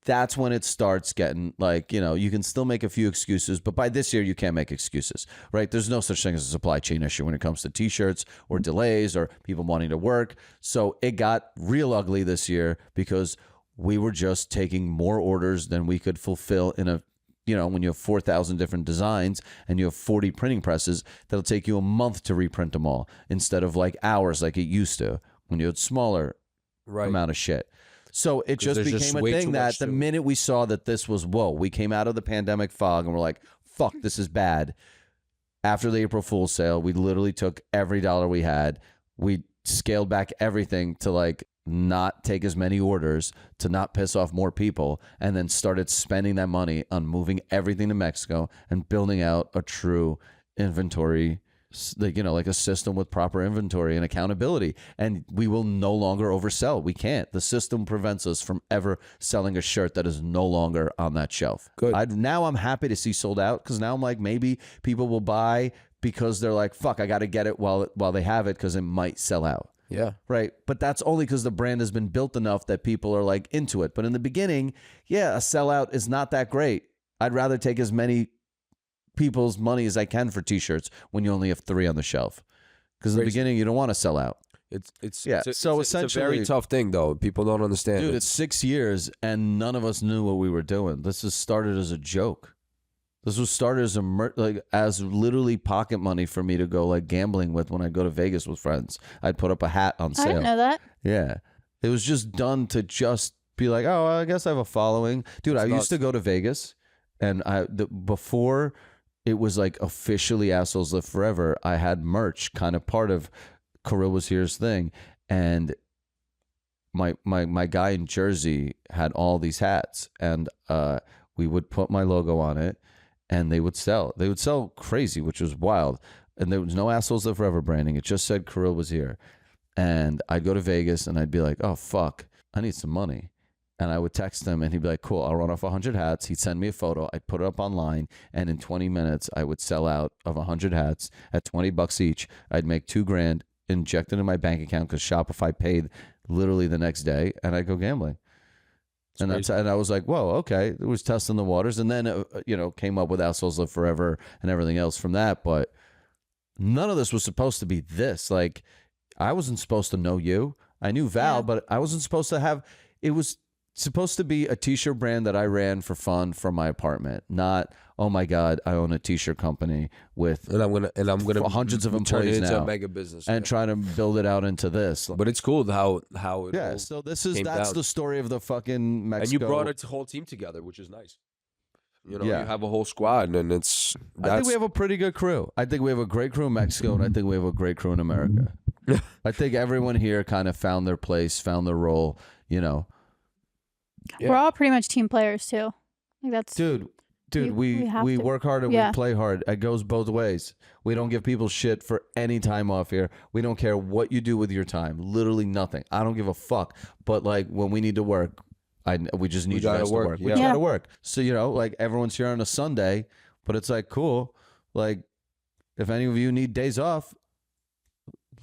That's when it starts getting like, you can still make a few excuses, but by this year you can't make excuses, right? There's no such thing as a supply chain issue when it comes to t-shirts or delays or people wanting to work. So it got real ugly this year because we were just taking more orders than we could fulfill in a, when you have 4,000 different designs and you have 40 printing presses, that'll take you a month to reprint them all instead of like hours like it used to when you had smaller amount of shit. So it just there's became just a way thing too that much the to- minute we saw that this was, whoa, we came out of the pandemic fog and we're like, fuck, this is bad. After the April Fool's sale, we literally took every dollar we had. We scaled back everything to like not take as many orders, to not piss off more people, and then started spending that money on moving everything to Mexico and building out a true inventory like, like a system with proper inventory and accountability, and we will no longer oversell. We can't. The system prevents us from ever selling a shirt that is no longer on that shelf. Good. Now I'm happy to see sold out, because now I'm like, maybe people will buy because they're like, fuck, I got to get it while they have it, because it might sell out. Yeah. Right. But that's only because the brand has been built enough that people are like into it. But in the beginning, yeah, a sellout is not that great. I'd rather take as many people's money as I can for t-shirts when you only have 3 on the shelf. Because in the beginning, you don't want to sell out. It's Yeah, so it's a essentially- very tough thing though. People don't understand. Dude, it's 6 years and none of us knew what we were doing. This was started as a joke. This was started as as literally pocket money for me to go like gambling with when I go to Vegas with friends. I'd put up a hat on I sale. didn't know that. Yeah. It was just done to just be like, oh, I guess I have a following. Dude, I used to go to Vegas, and before it was like officially Assholes Live Forever, I had merch, kind of part of Kirill Was Here's thing. And my guy in Jersey had all these hats, and we would put my logo on it, and they would sell. They would sell crazy, which was wild. And there was no Assholes Live Forever branding. It just said Kirill Was Here. And I'd go to Vegas, and I'd be like, oh, fuck, I need some money. And I would text him, and he'd be like, cool, I'll run off 100 hats. He'd send me a photo. I'd put it up online, and in 20 minutes, I would sell out of 100 hats at $20 each. I'd make $2,000, inject it in my bank account, because Shopify paid literally the next day, and I'd go gambling. And I was like, whoa, okay. It was testing the waters. And then, came up with Assholes Live Forever and everything else from that. But none of this was supposed to be this. Like, I wasn't supposed to know you. I knew Val, but I wasn't supposed to have, it was supposed to be a t-shirt brand that I ran for fun from my apartment. Not, oh my God, I own a t-shirt company with and I'm gonna hundreds of turn it employees into now a mega business and try to build it out into this. But it's cool how it Yeah, all so that's came down. the story of the fucking Mexico. And you brought a whole team together, which is nice. You Yeah. have a whole squad, and I think we have a pretty good crew. I think we have a great crew in Mexico, and I think we have a great crew in America. I think everyone here kind of found their place, found their role, Yeah. We're all pretty much team players too. Like that's Dude, we have we to. work hard and Yeah. we play hard. It goes both ways. We don't give people shit for any time off here. We don't care what you do with your time. Literally nothing. I don't give a fuck. But like when we need to work, we just need you gotta guys work, to work. We yeah. just Yeah. gotta work. So like everyone's here on a Sunday, but it's like cool. Like if any of you need days off,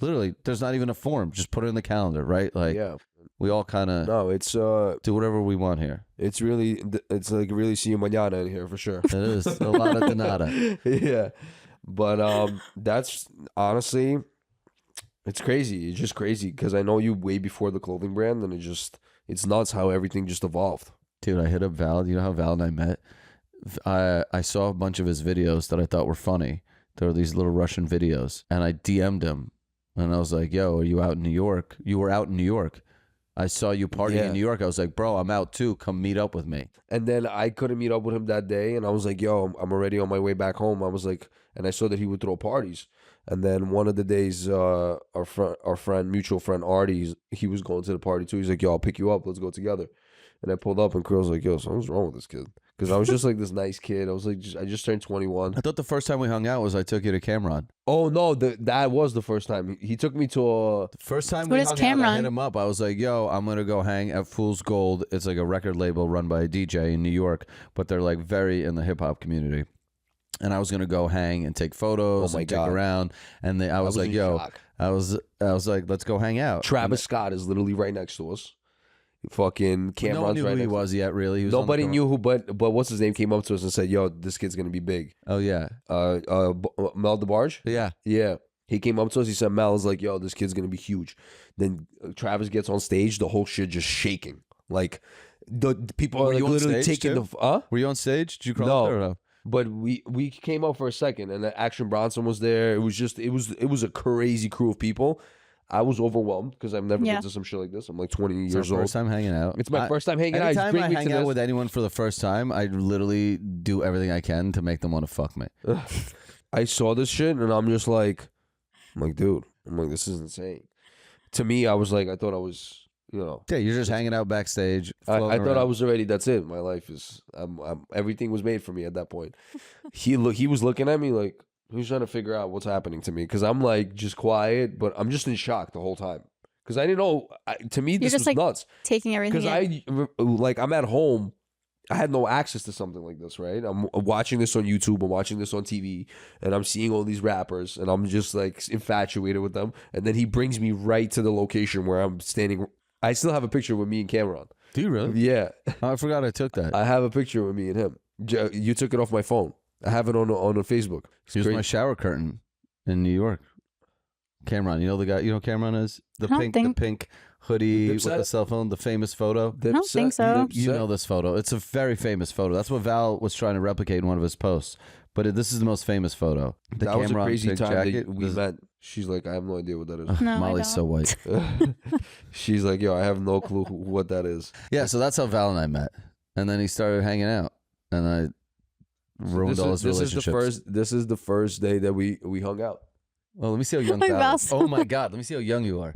literally, there's not even a form. Just put it in the calendar, right? Like yeah. we all kind of No, it's do whatever we want here. it's really it's like really see you mañana in here for sure. It is a lot of donata. Yeah, but that's honestly, it's crazy. It's just crazy because I know you way before the clothing brand, and it's nuts how everything just evolved. Dude, I hit up Val. You know how Val and I met? I saw a bunch of his videos that I thought were funny. There were these little Russian videos, and I DM'd him, and I was like, "Yo, are you out in New York? You were out in New York. I saw you partying Yeah. in New York." I was like, "Bro, I'm out too. Come meet up with me." And then I couldn't meet up with him that day, and I was like, "Yo, I'm already on my way back home." I was like, and I saw that he would throw parties. And then one of the days, our mutual friend Artie, he was going to the party too. He's like, "Yo, I'll pick you up. Let's go together." And I pulled up, and Krill's like, "Yo, something's wrong with this kid." Because I was just like this nice kid. I was like, I just turned 21. I thought the first time we hung out was I took you to Cameron. Oh no, that was the first time he took me to a. First time What we is hung out, I Cameron? hit him up. I was like, "Yo, I'm gonna go hang at Fool's Gold. It's like a record label run by a DJ in New York, but they're like very in the hip hop community." And I was gonna go hang and take photos Oh my and dig God. around. And I was like, in "Yo," shock. I was like, "Let's go hang out." Travis Scott is literally right next to us. Fucking And no one Cameron's knew right who he next. was yet. Really, he was on the Nobody cover. knew who, but what's his name came up to us and said, "Yo, this kid's gonna be big." Oh yeah, Mel DeBarge. yeah. Yeah, he came up to us. He said, "Mel is like, yo, this kid's gonna be huge." Then Travis gets on stage, the whole shit just shaking. Like the people Were are like you on literally stage taking too? the Were you on stage? Did you crawl No. up there or no? But we came up for a second, and then Action Bronson was there. It was a crazy crew of people. I was overwhelmed because I've never Yeah. been to some shit like this. I'm like 20 It's our years old. first time hanging out. It's my first time hanging out. He's Anytime I bringing me hang to out this. with anyone for the first time, I literally do everything I can to make them want to fuck me. I saw this shit, and I'm like, dude, this is insane. To me, I was like, I thought I was, Yeah, you're just hanging out backstage. I floating thought I around. was already. That's it. My life is. Everything was made for me at that point. He was looking at me like, He's trying to figure out what's happening to me because I'm like just quiet, but I'm just in shock the whole time because I didn't know. To me, this just, was like, nuts. Taking everything Because in. I'm at home. I had no access to something like this, right? I'm watching this on YouTube. I'm watching this on TV, and I'm seeing all these rappers, and I'm just like infatuated with them. And then he brings me right to the location where I'm standing. I still have a picture with me and Cameron. Do you really? Yeah, Oh, I forgot I took that. I have a picture with me and him. You took it off my phone. I have it on Facebook. It's Here's great. my shower curtain in New York. Cameron, you know the guy. You know who Cameron is the I don't pink, think- the pink hoodie with the Dipset? cell phone, the famous photo. I don't think so. You know this photo. It's a very famous photo. That's what Val was trying to replicate in one of his posts. But this is the most famous photo. The That was a Cameron crazy pink time jacket. that we met. She's like, I have no idea what that is. No, I Molly's so don't. white. She's like, yo, I have no clue what that is. Yeah, so that's how Val and I met, and then he started hanging out, and I ruined all his relationships. This is the first day that we hung out. Well, let me see how young Like Val Val is. Oh my God, let me see how young you are.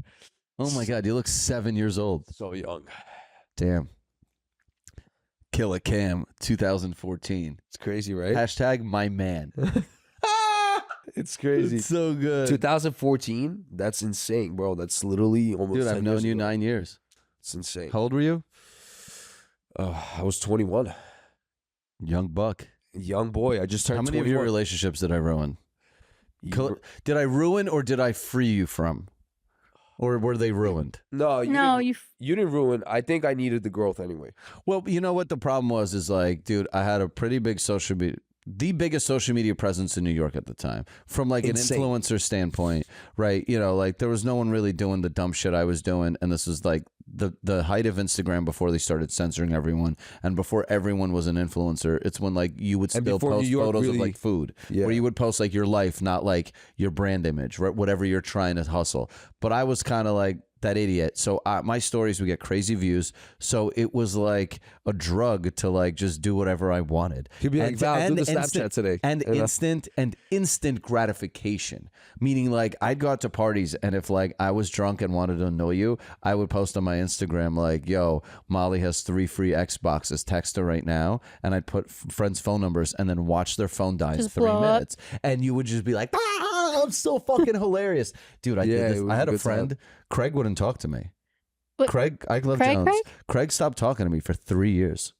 Oh my God, you look 7 years old. So young. Damn. Kill a Cam 2014. It's crazy, right? Hashtag my man. It's crazy. It's so good. 2014? That's insane, bro. That's literally almost Dude, 10 I've known years you ago. 9 years. It's insane. How old were you? I was 21. Young buck. Young boy. I just turned How many 21. of your relationships did I ruin? You- Did I ruin or did I free you from? Or were they ruined? No, you No, didn't, you didn't ruin. I think I needed the growth anyway. Well, you know what the problem was is like, dude, I had a pretty big social media, the biggest social media presence in New York at the time from like Insane. an influencer standpoint, right? You know, like there was no one really doing the dumb shit I was doing. And this was like the height of Instagram before they started censoring everyone and before everyone was an influencer. It's when like you would And still before New post York photos of really- like food Yeah. where you would post like your life, not like your brand image, right? Whatever you're trying to hustle. But I was kind of like that idiot. So my stories would get crazy views. So it was like a drug to like just do whatever I wanted. He'd be like, Val, do the Snapchat instant, today. And You know? instant gratification. Meaning like I'd go out to parties and if like I was drunk and wanted to annoy you, I would post on my Instagram like, yo, Molly has 3 free Xboxes. Text her right now. And I'd put friends' phone numbers and then watch their phone die in Just 3 blow up. minutes. And you would just be like, I'm so fucking hilarious. Dude, I Yeah, did it this. was I had a a good time. friend. Craig wouldn't talk to me. What? Craig, I love Craig, Jones. Craig stopped talking to me for 3 years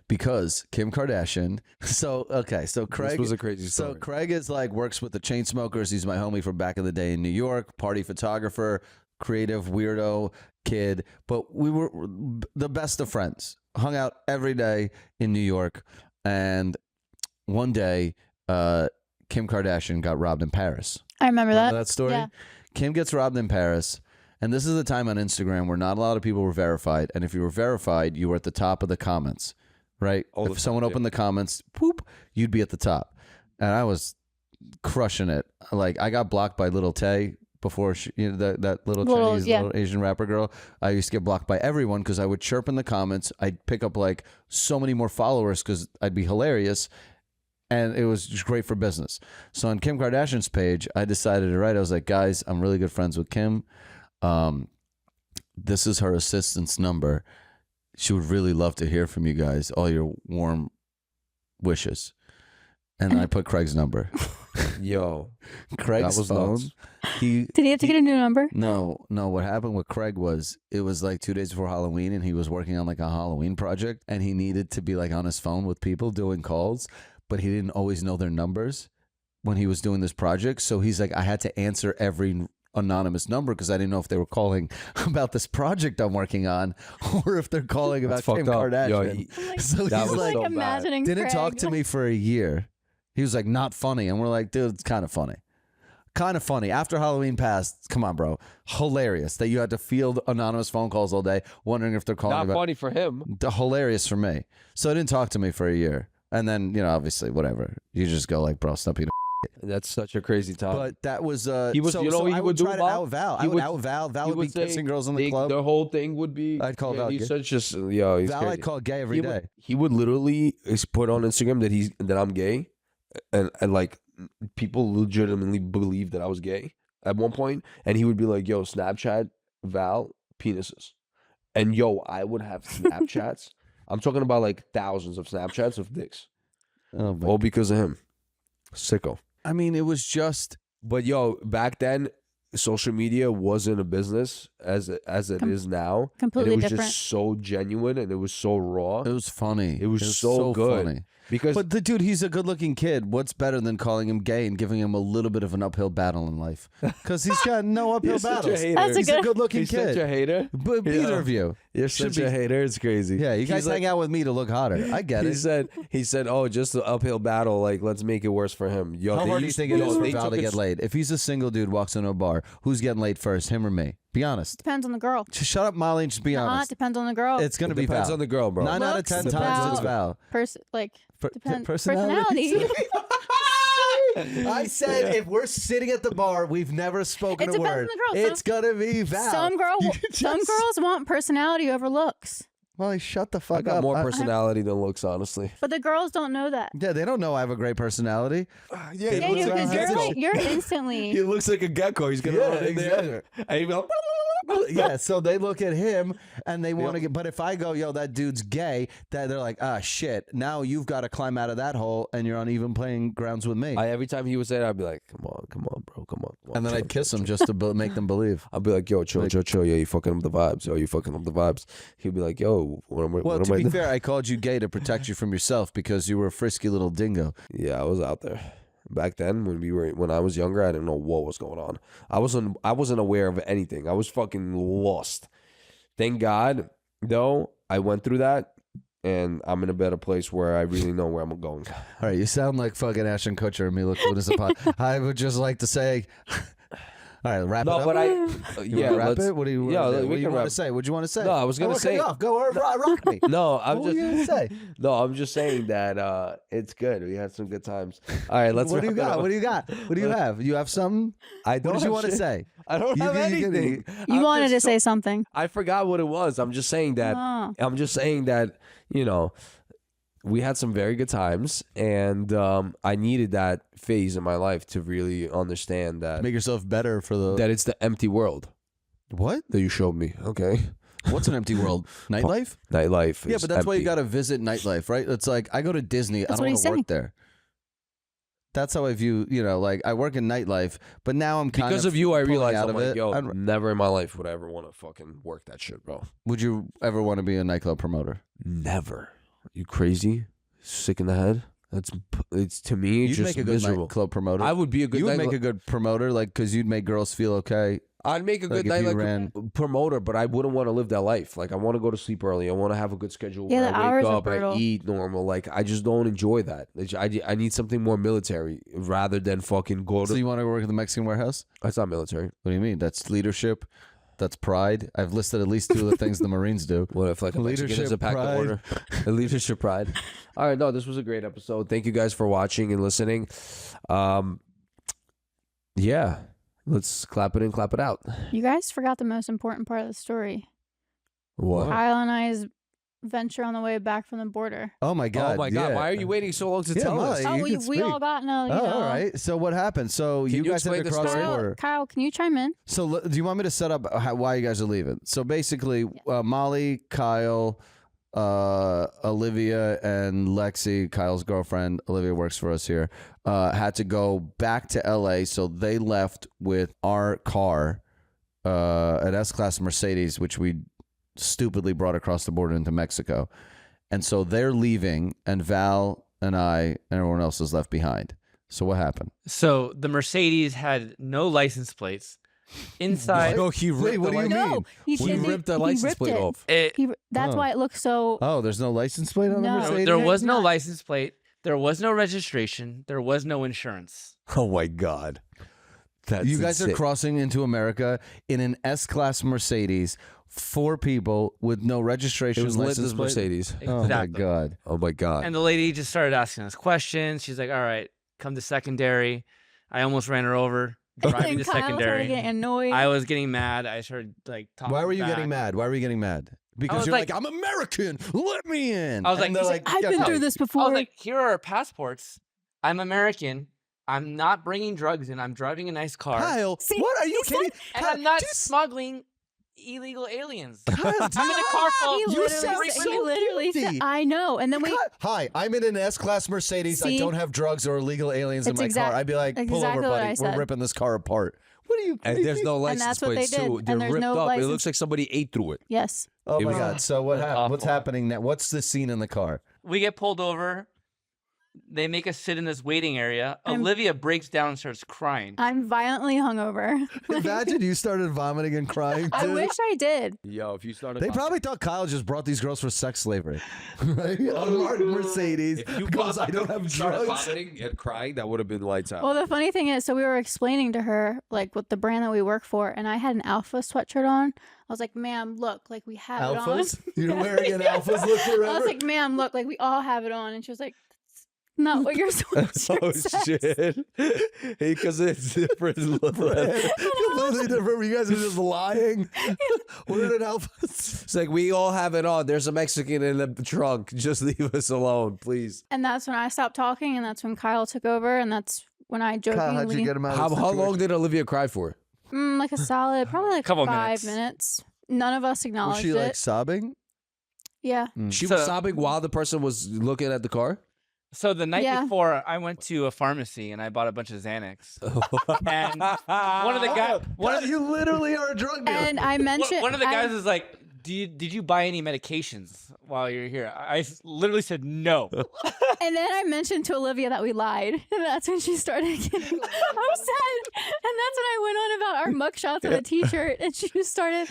because Kim Kardashian. So Craig This was a crazy So story. Craig is like works with the Chainsmokers. He's my homie from back in the day in New York. Party photographer, creative weirdo kid. But we were the best of friends. Hung out every day in New York, and one day, Kim Kardashian got robbed in Paris. I remember Remember that. that story? Yeah. Kim gets robbed in Paris. And this is the time on Instagram where not a lot of people were verified. And if you were verified, you were at the top of the comments, right? All the If someone time, yeah. opened the comments, poop, you'd be at the top. And I was crushing it. Like I got blocked by Little Tay before she, you know, that little Chinese yeah. little Asian rapper girl. I used to get blocked by everyone because I would chirp in the comments. I'd pick up like so many more followers because I'd be hilarious. And it was just great for business. So on Kim Kardashian's page, I decided to write. I was like, guys, I'm really good friends with Kim. This is her assistant's number. She would really love to hear from you guys. All your warm wishes. And I put Craig's number. Yo, Craig's was phone. nuts. He Did he have to get a new number? no. What happened with Craig was it was like 2 days before Halloween, and he was working on like a Halloween project, and he needed to be like on his phone with people doing calls, but he didn't always know their numbers when he was doing this project. So he's like, I had to answer every anonymous number because I didn't know if they were calling about this project I'm working on or if they're calling about That's Kim fucked up. Kardashian. Yo, I'm like, So That he's was like, so bad. imagining didn't Craig. talk to me for a year. He was like, not funny. And we're like, dude, it's kind of funny. Kind of funny. After Halloween passed, come on, bro. Hilarious that you had to field anonymous phone calls all day wondering if they're calling not about. funny for him. Hilarious for me. So he didn't talk to me for a year. And then, you know, obviously, whatever. You just go like, bro, stop being a That's such a crazy time. But that was He was- so, you know so what he I would do, try to Val? out Val. He I would would- out Val. Val he would be would say kissing girls in the club. The whole thing would be. I'd call Val He's gay. such just yo. He's Val crazy. I'd call gay every day. He would literally put on Instagram that I'm gay, and like people legitimately believed that I was gay at one point, and he would be like, "Yo, Snapchat Val penises," and yo, I would have Snapchats. I'm talking about like thousands of Snapchats of dicks, Oh, my all because of him. Sicko. I mean, it was just But yo, back then, social media wasn't a business as it is now. Completely and it was different. just so genuine and it was so raw. it was funny. It was so good. funny. Because But the dude, he's a good-looking kid. What's better than calling him gay and giving him a little bit of an uphill battle in life? Because he's got no uphill You're such a battles. hater. That's a He's good- a good-looking he's kid. such a hater. But Yeah. either of you, You're Should such be- a hater. It's crazy. yeah, you guys He's like- hang out with me to look hotter. I get He it. said, oh, just the uphill battle. Like, let's make it worse for him. Yo, How they hard do you used- think it yo, is for they Val took to it get laid? If he's a single dude walks into a bar, who's getting laid first, him or me? Be honest. Depends on the girl. Just shut up, Molly, and just be It honest. depends on the girl. It's gonna It be depends Val. on the girl, bro. 9 out of Looks, 10 times Val. it's Val. Personality. I said if we're sitting at the bar, we've never spoken It a depends on word. the girl. It's gonna be Val. Some You girls want personality over looks, Molly, shut the I fuck got up. more personality than looks, honestly. but the girls don't know that. Yeah, they don't know I have a great personality. Yeah, Yeah, you, because you're instantly. He looks like a gecko. He's gonna Yeah, run in there. exactly. And he'll be like, Yeah, so they look at him and they want to get. But if I go, yo, that dude's gay, that they're like, ah, shit. Now you've got to climb out of that hole, and you're on even playing grounds with me. every time he would say that, I'd be like, come on, bro, come on. And then I'd kiss him just to make them believe. I'd be like, yo, chill. Yo, you fucking up the vibes. Yo, you fucking up the vibes. He'd be like, yo, what am I Well, to I be doing? fair, I called you gay to protect you from yourself because you were a frisky little dingo. Yeah, I was out there. Back then, when I was younger, I didn't know what was going on. I wasn't aware of anything. I was fucking lost. Thank God, though, I went through that, and I'm in a better place where I really know where I'm going. All right, you sound like fucking Ashton Kutcher and Mila Kunis. I would just like to say, all right, wrap it No, up. but You yeah, wanna wrap let's- it. What do you? yeah, what we do you can want wrap- to say? What do you want to say? No, I was gonna cut you say- off. Go rock me. No, I'm What were you gonna say? No, I'm just saying that it's good. We had some good times. All right, let's. What do you wrap it got? up. What do you got? What do you have? You have something? I What don't. did you have want to shit. say? I don't You have can- you can- anything. You I'm wanted to just say something. I forgot what it was. I'm just saying that. Oh. I'm just saying that. We had some very good times, and I needed that phase in my life to really understand that Make yourself better for the. that it's the empty world What? that you showed me. Okay, What's an empty world? Nightlife? nightlife. Yeah, is but that's why you empty. got to visit nightlife, right? It's like I go to Disney. That's I what don't he's want to work saying. there. That's how I view, like I work in nightlife, but now I'm kind Because of you, I pulling realized out I'm of like, it. yo, I'd- never in my life would I ever want to fucking work that shit, bro. Would you ever want to be a nightclub promoter? Never. You crazy? Sick in the head? It's to me You'd just make a good miserable. nightclub promoter. I would be a good. You would night- make a good promoter, like because you'd make girls feel okay. I'd make a like, good if you nightlife ran- promoter, but I wouldn't want to live that life. Like I want to go to sleep early. I want to have a good schedule. Yeah, where the I hours wake are up, I brutal. eat normal. Like I just don't enjoy that. I need something more military rather than fucking go to. So you want to work at the Mexican warehouse? That's not military. What do you mean? That's leadership. That's pride. I've listed at least 2 of the things the Marines do. What if like a Mexican is a Leadership, pack pride. of order? A leadership pride. All right, no, this was a great episode. Thank you guys for watching and listening. Yeah, let's clap it in, clap it out. You guys forgot the most important part of the story. What? Kyle and I's venture on the way back from the border. Oh my god! Oh my God! yeah. Why are you waiting so long to Yeah, tell Molly, us? Oh, you we can we speak. all got no. You Oh, know. all right. So what happened? So Can you you guys had to explain the cross the story? border. Kyle, can you chime in? So do you want me to set up why you guys are leaving? So basically, Molly, Kyle, Olivia, and Lexi, Kyle's girlfriend, Olivia works for us here, had to go back to LA. So they left with our car, an S-Class Mercedes, which we stupidly brought across the border into Mexico. And so they're leaving, and Val and I and everyone else is left behind. So what happened? So the Mercedes had no license plates. Inside, Oh, he Wait, what do you No, mean? he We didn't. ripped the He license ripped plate it. off. That's Oh. why it looks so. Oh, there's no license plate on the No. Mercedes? there was no not. license plate. There was no registration. There was no insurance. Oh my God! That's You guys are insane. crossing into America in an S-Class Mercedes, 4 people with no registration It was license Linda's plate. Mercedes. Oh my Exactly. god! Oh my God! And the lady just started asking us questions. She's like, "All right, come to secondary." I almost ran her over. Driving And to Kyle started secondary. getting annoyed. I was getting mad. I started like talking. Why were you back. getting mad? Why were you getting mad? Because was you're like, like- I'm American. Let me in. I was And like, they're he's I've "Yeah, been fine." through this I before. was like, "Here are our passports. I'm American. I'm not bringing drugs in. I'm driving a nice car, Kyle, See, what are you he said- kidding? and Kyle, I'm not just- smuggling illegal aliens. Kyle, I'm in a car full. He of You literally, sound said, so he literally said, guilty. I know. And then we, Hi, I'm in an S-Class Mercedes. I See? don't have drugs or illegal aliens in It's my exact- car. I'd be like, pull exactly over, what buddy. I We're said. ripping this car apart. What are you? And there's no license that's what plates they did. too. And They're there's ripped no up. It license- looks like somebody ate through it. yes. Oh It my was- God! So what That's happened? What's awful. happening now? What's the scene in the car? We get pulled over. They make us sit in this waiting area. I'm- Olivia breaks down and starts crying. I'm violently hungover. Imagine you started vomiting and crying. I too. wish I did. Yo, if you started, They probably thought Kyle just brought these girls for sex slavery, right? Unmarked Mercedes. if you Because I don't have started drugs. vomiting and crying, that would have been lights out. Well, the funny thing is, so we were explaining to her, like, what the brand that we work for, and I had an Alpha sweatshirt on. I was like, ma'am, look, like, we have Alphas? it on. You're wearing an Alphas look forever. I was like, ma'am, look, like, we all have it on. And she was like, that's not what your sweatshirt Oh says. shit! Hey, because it's different. Completely different. You guys are just lying. We're in an Alphas. It's like we all have it on. There's a Mexican in the trunk. Just leave us alone, please. And that's when I stopped talking, and that's when Kyle took over, and that's when I Kyle, how'd you jokingly, get him out How, of the how long situation? did Olivia cry for? like a solid, probably like Couple 5 minutes. minutes. None of us Was acknowledged she it. like sobbing? Yeah. She So- was sobbing while the person was looking at the car. So the night Yeah. before, I went to a pharmacy and I bought a bunch of Xanax. And one of the guys, God, you literally are a drug dealer. And I mentioned one of the I- guys is like, "Did you buy any medications while you're here?" I literally said no. And then I mentioned to Olivia that we lied. And that's when she started getting upset. And that's when I went on about our mugshots of the t-shirt. And she just started,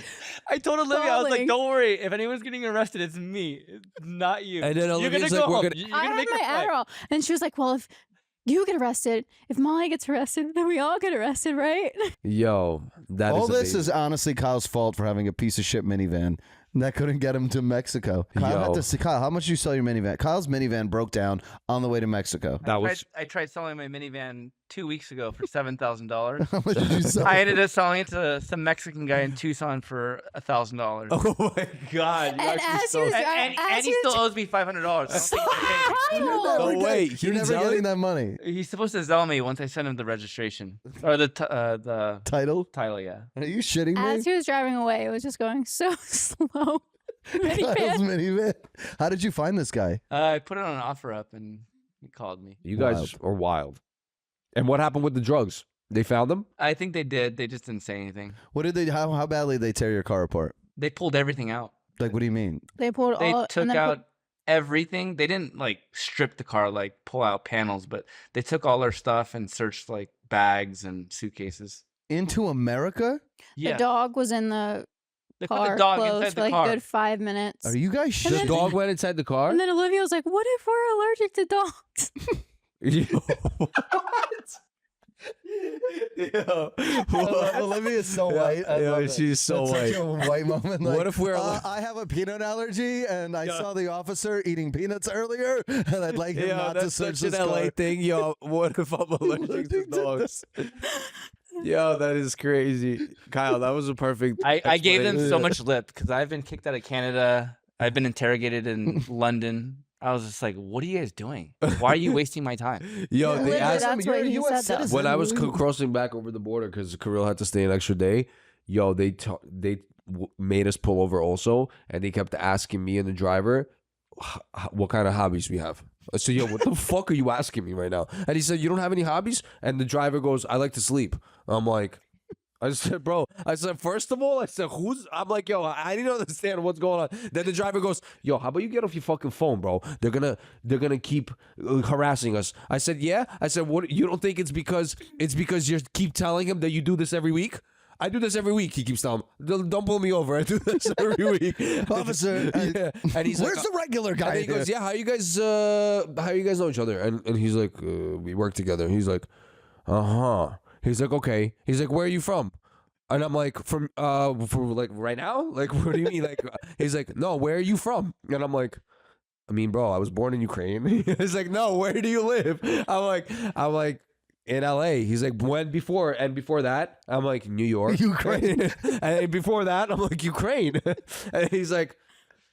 I told Olivia, I was like, Falling. "Don't worry. If anyone's getting arrested, it's me, it's not you." And then you're gonna Olivia's go like, "We're home. gonna-" You're I gonna have make my your flight. Adderall. And she was like, well, if you get arrested, if Molly gets arrested, then we all get arrested, right? Yo, that All is this amazing. is honestly Kyle's fault for having a piece of shit minivan that couldn't get him to Mexico. Kyle had Yo. to see Kyle. How much did you sell your minivan? Kyle's minivan broke down on the way to Mexico. That was I tried selling my minivan 2 weeks ago for $7,000. How much did you sell? I ended up selling it to some Mexican guy in Tucson for $1,000. Oh my god! You And actually as he sold- was And as he he still was- owes me $500. I don't think he paid me. You're Kyle! never No way. get- He You're didn't never sell getting it? that money. He's supposed to sell me once I send him the registration or the Title? title. Yeah. Are you shitting me? As he was driving away, it was just going so slow. Minivan. Kyle's minivan. How did you find this guy? I put it on an offer up and he called me. You guys are wild. And what happened with the drugs? They found them? I think they did. They just didn't say anything. What did they? How badly did they tear your car apart? They pulled everything out. Like, what do you mean? They pulled They all took and then out everything. They didn't like strip the car, like pull out panels, but they took all our stuff and searched like bags and suitcases. Into America? the Yeah. dog was in the They put car the dog closed inside for the like car. a good 5 minutes. Are you guys And The shitting? then- dog went inside the car? And then Olivia was like, what if we're allergic to dogs? Yo, Yo, Olivia's so white. I Yo, love it. she's so That's white. Such a white moment. What if we're I have a peanut allergy, and I Yeah. saw the officer eating peanuts earlier, and I'd like him Yo, not to that's search such an this LA car. thing. Yo, what if I'm allergic to dogs? Yo, that is crazy. Kyle, that was a perfect. I gave them so explanation. much lip because I've been kicked out of Canada. I've been interrogated in London. I was just like, "What are you guys doing? Why are you wasting my time?" Yo, Yeah, they Literally, asked that's You're what a he US said, though. citizen. when I was crossing back over the border because Kirill had to stay an extra day. Yo, they made us pull over also, and they kept asking me and the driver what kind of hobbies we have. I said, yo, what the fuck are you asking me right now? And he said, you don't have any hobbies? And the driver goes, I like to sleep. I'm like, I said, bro, I said, first of all, I said, I'm like, yo, I didn't understand what's going on. Then the driver goes, yo, how about you get off your fucking phone, bro? They're gonna keep harassing us. I said, yeah. I said, what? You don't think it's because you keep telling him that you do this every week? I do this every week. He keeps telling me, don't pull me over. I do this every week. Officer, yeah. And he's Where's like, the regular and guy? then he goes, yeah, how you guys know each other? And he's like, we work together. He's like, uh-huh. He's like, okay. He's like, where are you from? And I'm like, from like right now? Like, what do you mean? Like, he's like, no, where are you from? And I'm like, I mean, bro, I was born in Ukraine. He's like, no, where do you live? I'm like, in LA. He's like, when before? And before that, I'm like, New York. Ukraine. And before that, I'm like, Ukraine. And he's like,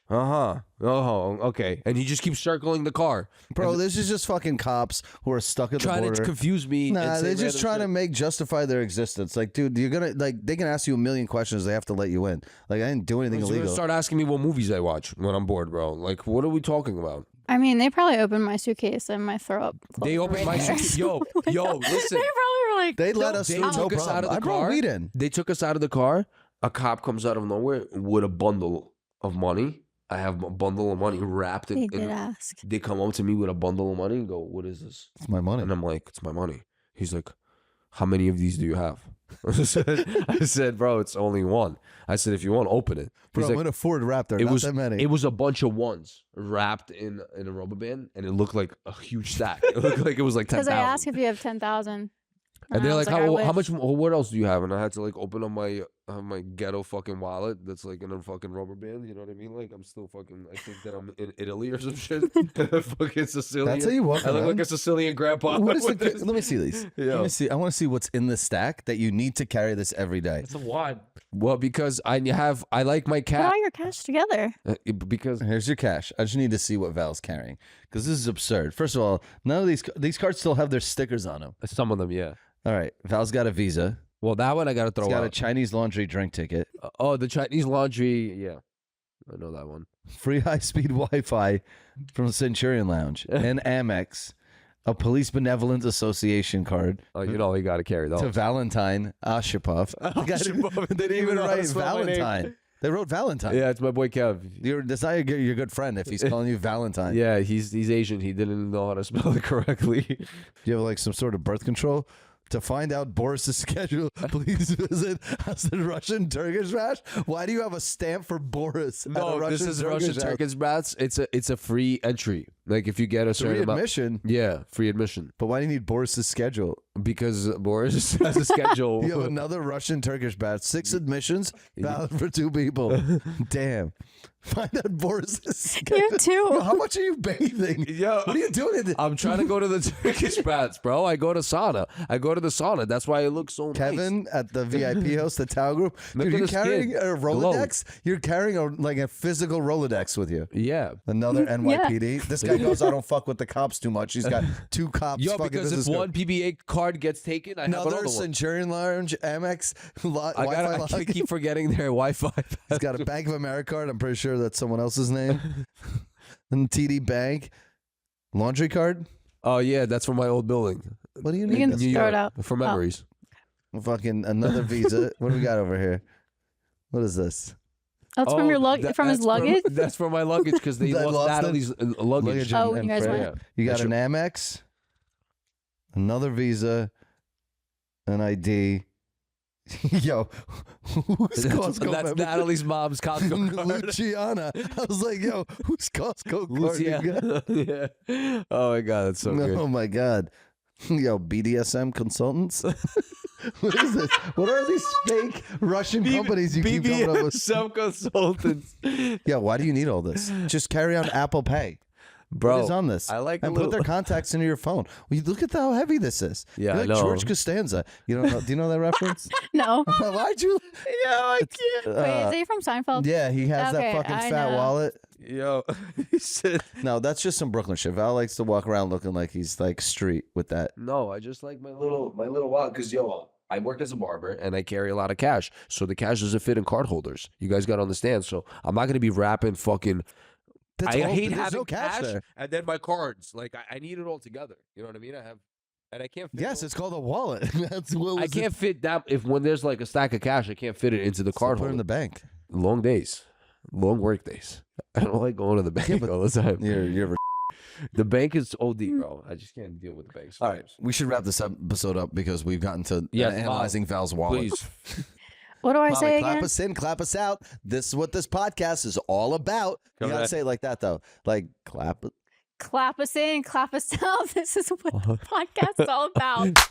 Oh, okay. And he just keeps circling the car. Bro, And this is just fucking cops who are stuck at the trying border. to confuse me. Nah, and say they're just random trying shit. to justify their existence. Like, dude, you're gonna they can ask you a million questions. They have to let you in. Like, I didn't do anything You're gonna illegal. start asking me what movies I watch when I'm bored, bro. Like, what are we talking about? I mean, they probably opened my suitcase and my throw up. They closed opened right my there. suitcase. Yo, They listen. probably were like, They let "Nope, us They through, no took us out problem. of the I brought car. weed in. They took us out of the car. A cop comes out of nowhere with a bundle of money. I have a bundle of money wrapped They in. did ask. They come up to me with a bundle of money and go, "What is this?" It's my money. And I'm like, "It's my money." He's like, "How many of these do you have?" I said, "Bro, it's only one." I said, "If you want, open it." Bro, He's I'm like, in a Ford Raptor. it Not was that many. It was a bunch of ones wrapped in a rubber band, and it looked like a huge stack. It looked like it was like 10,000. Because I asked if you have 10,000. And they're I was like, I how wish." much? What else do you have? And I had to like open up my ghetto fucking wallet that's like in a fucking rubber band. You know what I mean? Like I'm still fucking. I think that I'm in Italy or some shit. Fucking Sicilian. That's how you walk I look around? like a Sicilian grandpa. What is with the? this. Let me see these. Yeah. Let me see. I want to see what's in the stack that you need to carry this every day. It's a wad. Well, because I like my Put cat all your cash together. because Here's your cash. I just need to see what Val's carrying because this is absurd. First of all, none of these cards still have their stickers on them. some of them, yeah. All right, Val's got a Visa. Well, that one I got to throw He's got a out. Chinese laundry drink ticket, Oh, the Chinese laundry, yeah. I know that one. free high-speed Wi-Fi from Centurion Lounge, and Amex, a Police Benevolent Association card Oh, you know, you got to carry to those. Valentine Oshipov. Oshipov. They didn't even know how to write spell my name. Valentine. They wrote Valentine. Yeah, it's my boy Kev. That's not your good friend if he's calling you Valentine. Yeah, he's Asian. He didn't know how to spell it correctly. Do you have like some sort of birth control? To find out Boris's schedule, please visit the Russian Turkish match. Why do you have a stamp for Boris? at a No, Russian this is Russian Turkish Turkish bats. It's a free entry. Like if you get a certain Free amount. admission. Yeah, free admission. But why do you need Boris's schedule? Because Boris has a schedule. You have another Russian Turkish match. 6 admissions, valid for 2 people. Damn. Find out Boris's schedule. You too. Yo, how much are you bathing? Yo, What are you doing? I'm trying to go to the Turkish baths, bro. I go to sauna. I go to the sauna. That's why it looks so nice. Kevin at the VIP host, the Tao Group. Look Dude, at you're the carrying skin. a Rolodex? You're carrying a physical Rolodex with you. Yeah. Another NYPD. This guy goes, I don't fuck with the cops too much. He's got 2 cops. Yo, fucking because if business one PBA card gets taken, I have another another one. Centurion Lounge, Amex, I Wi-Fi gotta keep forgetting their Wi-Fi. He's got a Bank of America card. I'm pretty sure that's someone else's name. And TD Bank. Laundry card? Oh yeah, that's from my old building. What do you You need? can this New throw York, it out. for memories. Fucking another Visa. What do we got over here? What is this? That's from your from his that's luggage. That's from my luggage because they That lost lost it? Natalie's luggage. Oh, when you guys Fred. went. You got That's an Amex, another Visa, an ID. Yo, who's Costco That's member? Natalie's mom's Costco card. Luciana. I was like, yo, who's Costco card you got? Yeah. Oh my god, that's so good. Oh my god. Yo, BDSM consultants? What is this? What are these fake Russian companies you keep coming up with? Some consultants, Yeah, why do you need all this? Just carry on Apple Pay. bro. What is on this? I like and a put little- their contacts into your phone. Well, you look at how heavy this is. Yeah, You're I like know. George Costanza. You don't know? Do you know that reference? No. Why'd you? Yo, I can't. Wait, is he from Seinfeld? Yeah, he has Okay, that fucking I fat know. wallet. Yo, he said. No, that's just some Brooklyn shit. Val likes to walk around looking like he's like street with that. No, I just like my little wallet because yo, I work as a barber and I carry a lot of cash, so the cash doesn't fit in card holders. You guys got to understand. So I'm not gonna be wrapping fucking. That's I all- hate there's having no cash there. and then my cards. Like I need it all together. You know what I mean? I have, and I can't. Fit Yes, all- it's called a wallet. That's what I was can't fit that if when there's like a stack of cash, I can't fit it into the card Put it holder. in the bank. Long days, long work days. I don't like going to the bank but all the time. You're The bank is OD, bro. I just can't deal with the banks. all right. We should wrap this episode up because we've gotten to Yes, analyzing Val's wallet. Please. What do I Molly, say clap again? us in, clap us out. This is what this podcast is all about. You Go gotta ahead. say it like that though. Like clap. Clap us in, clap us out. This is what the podcast is all about.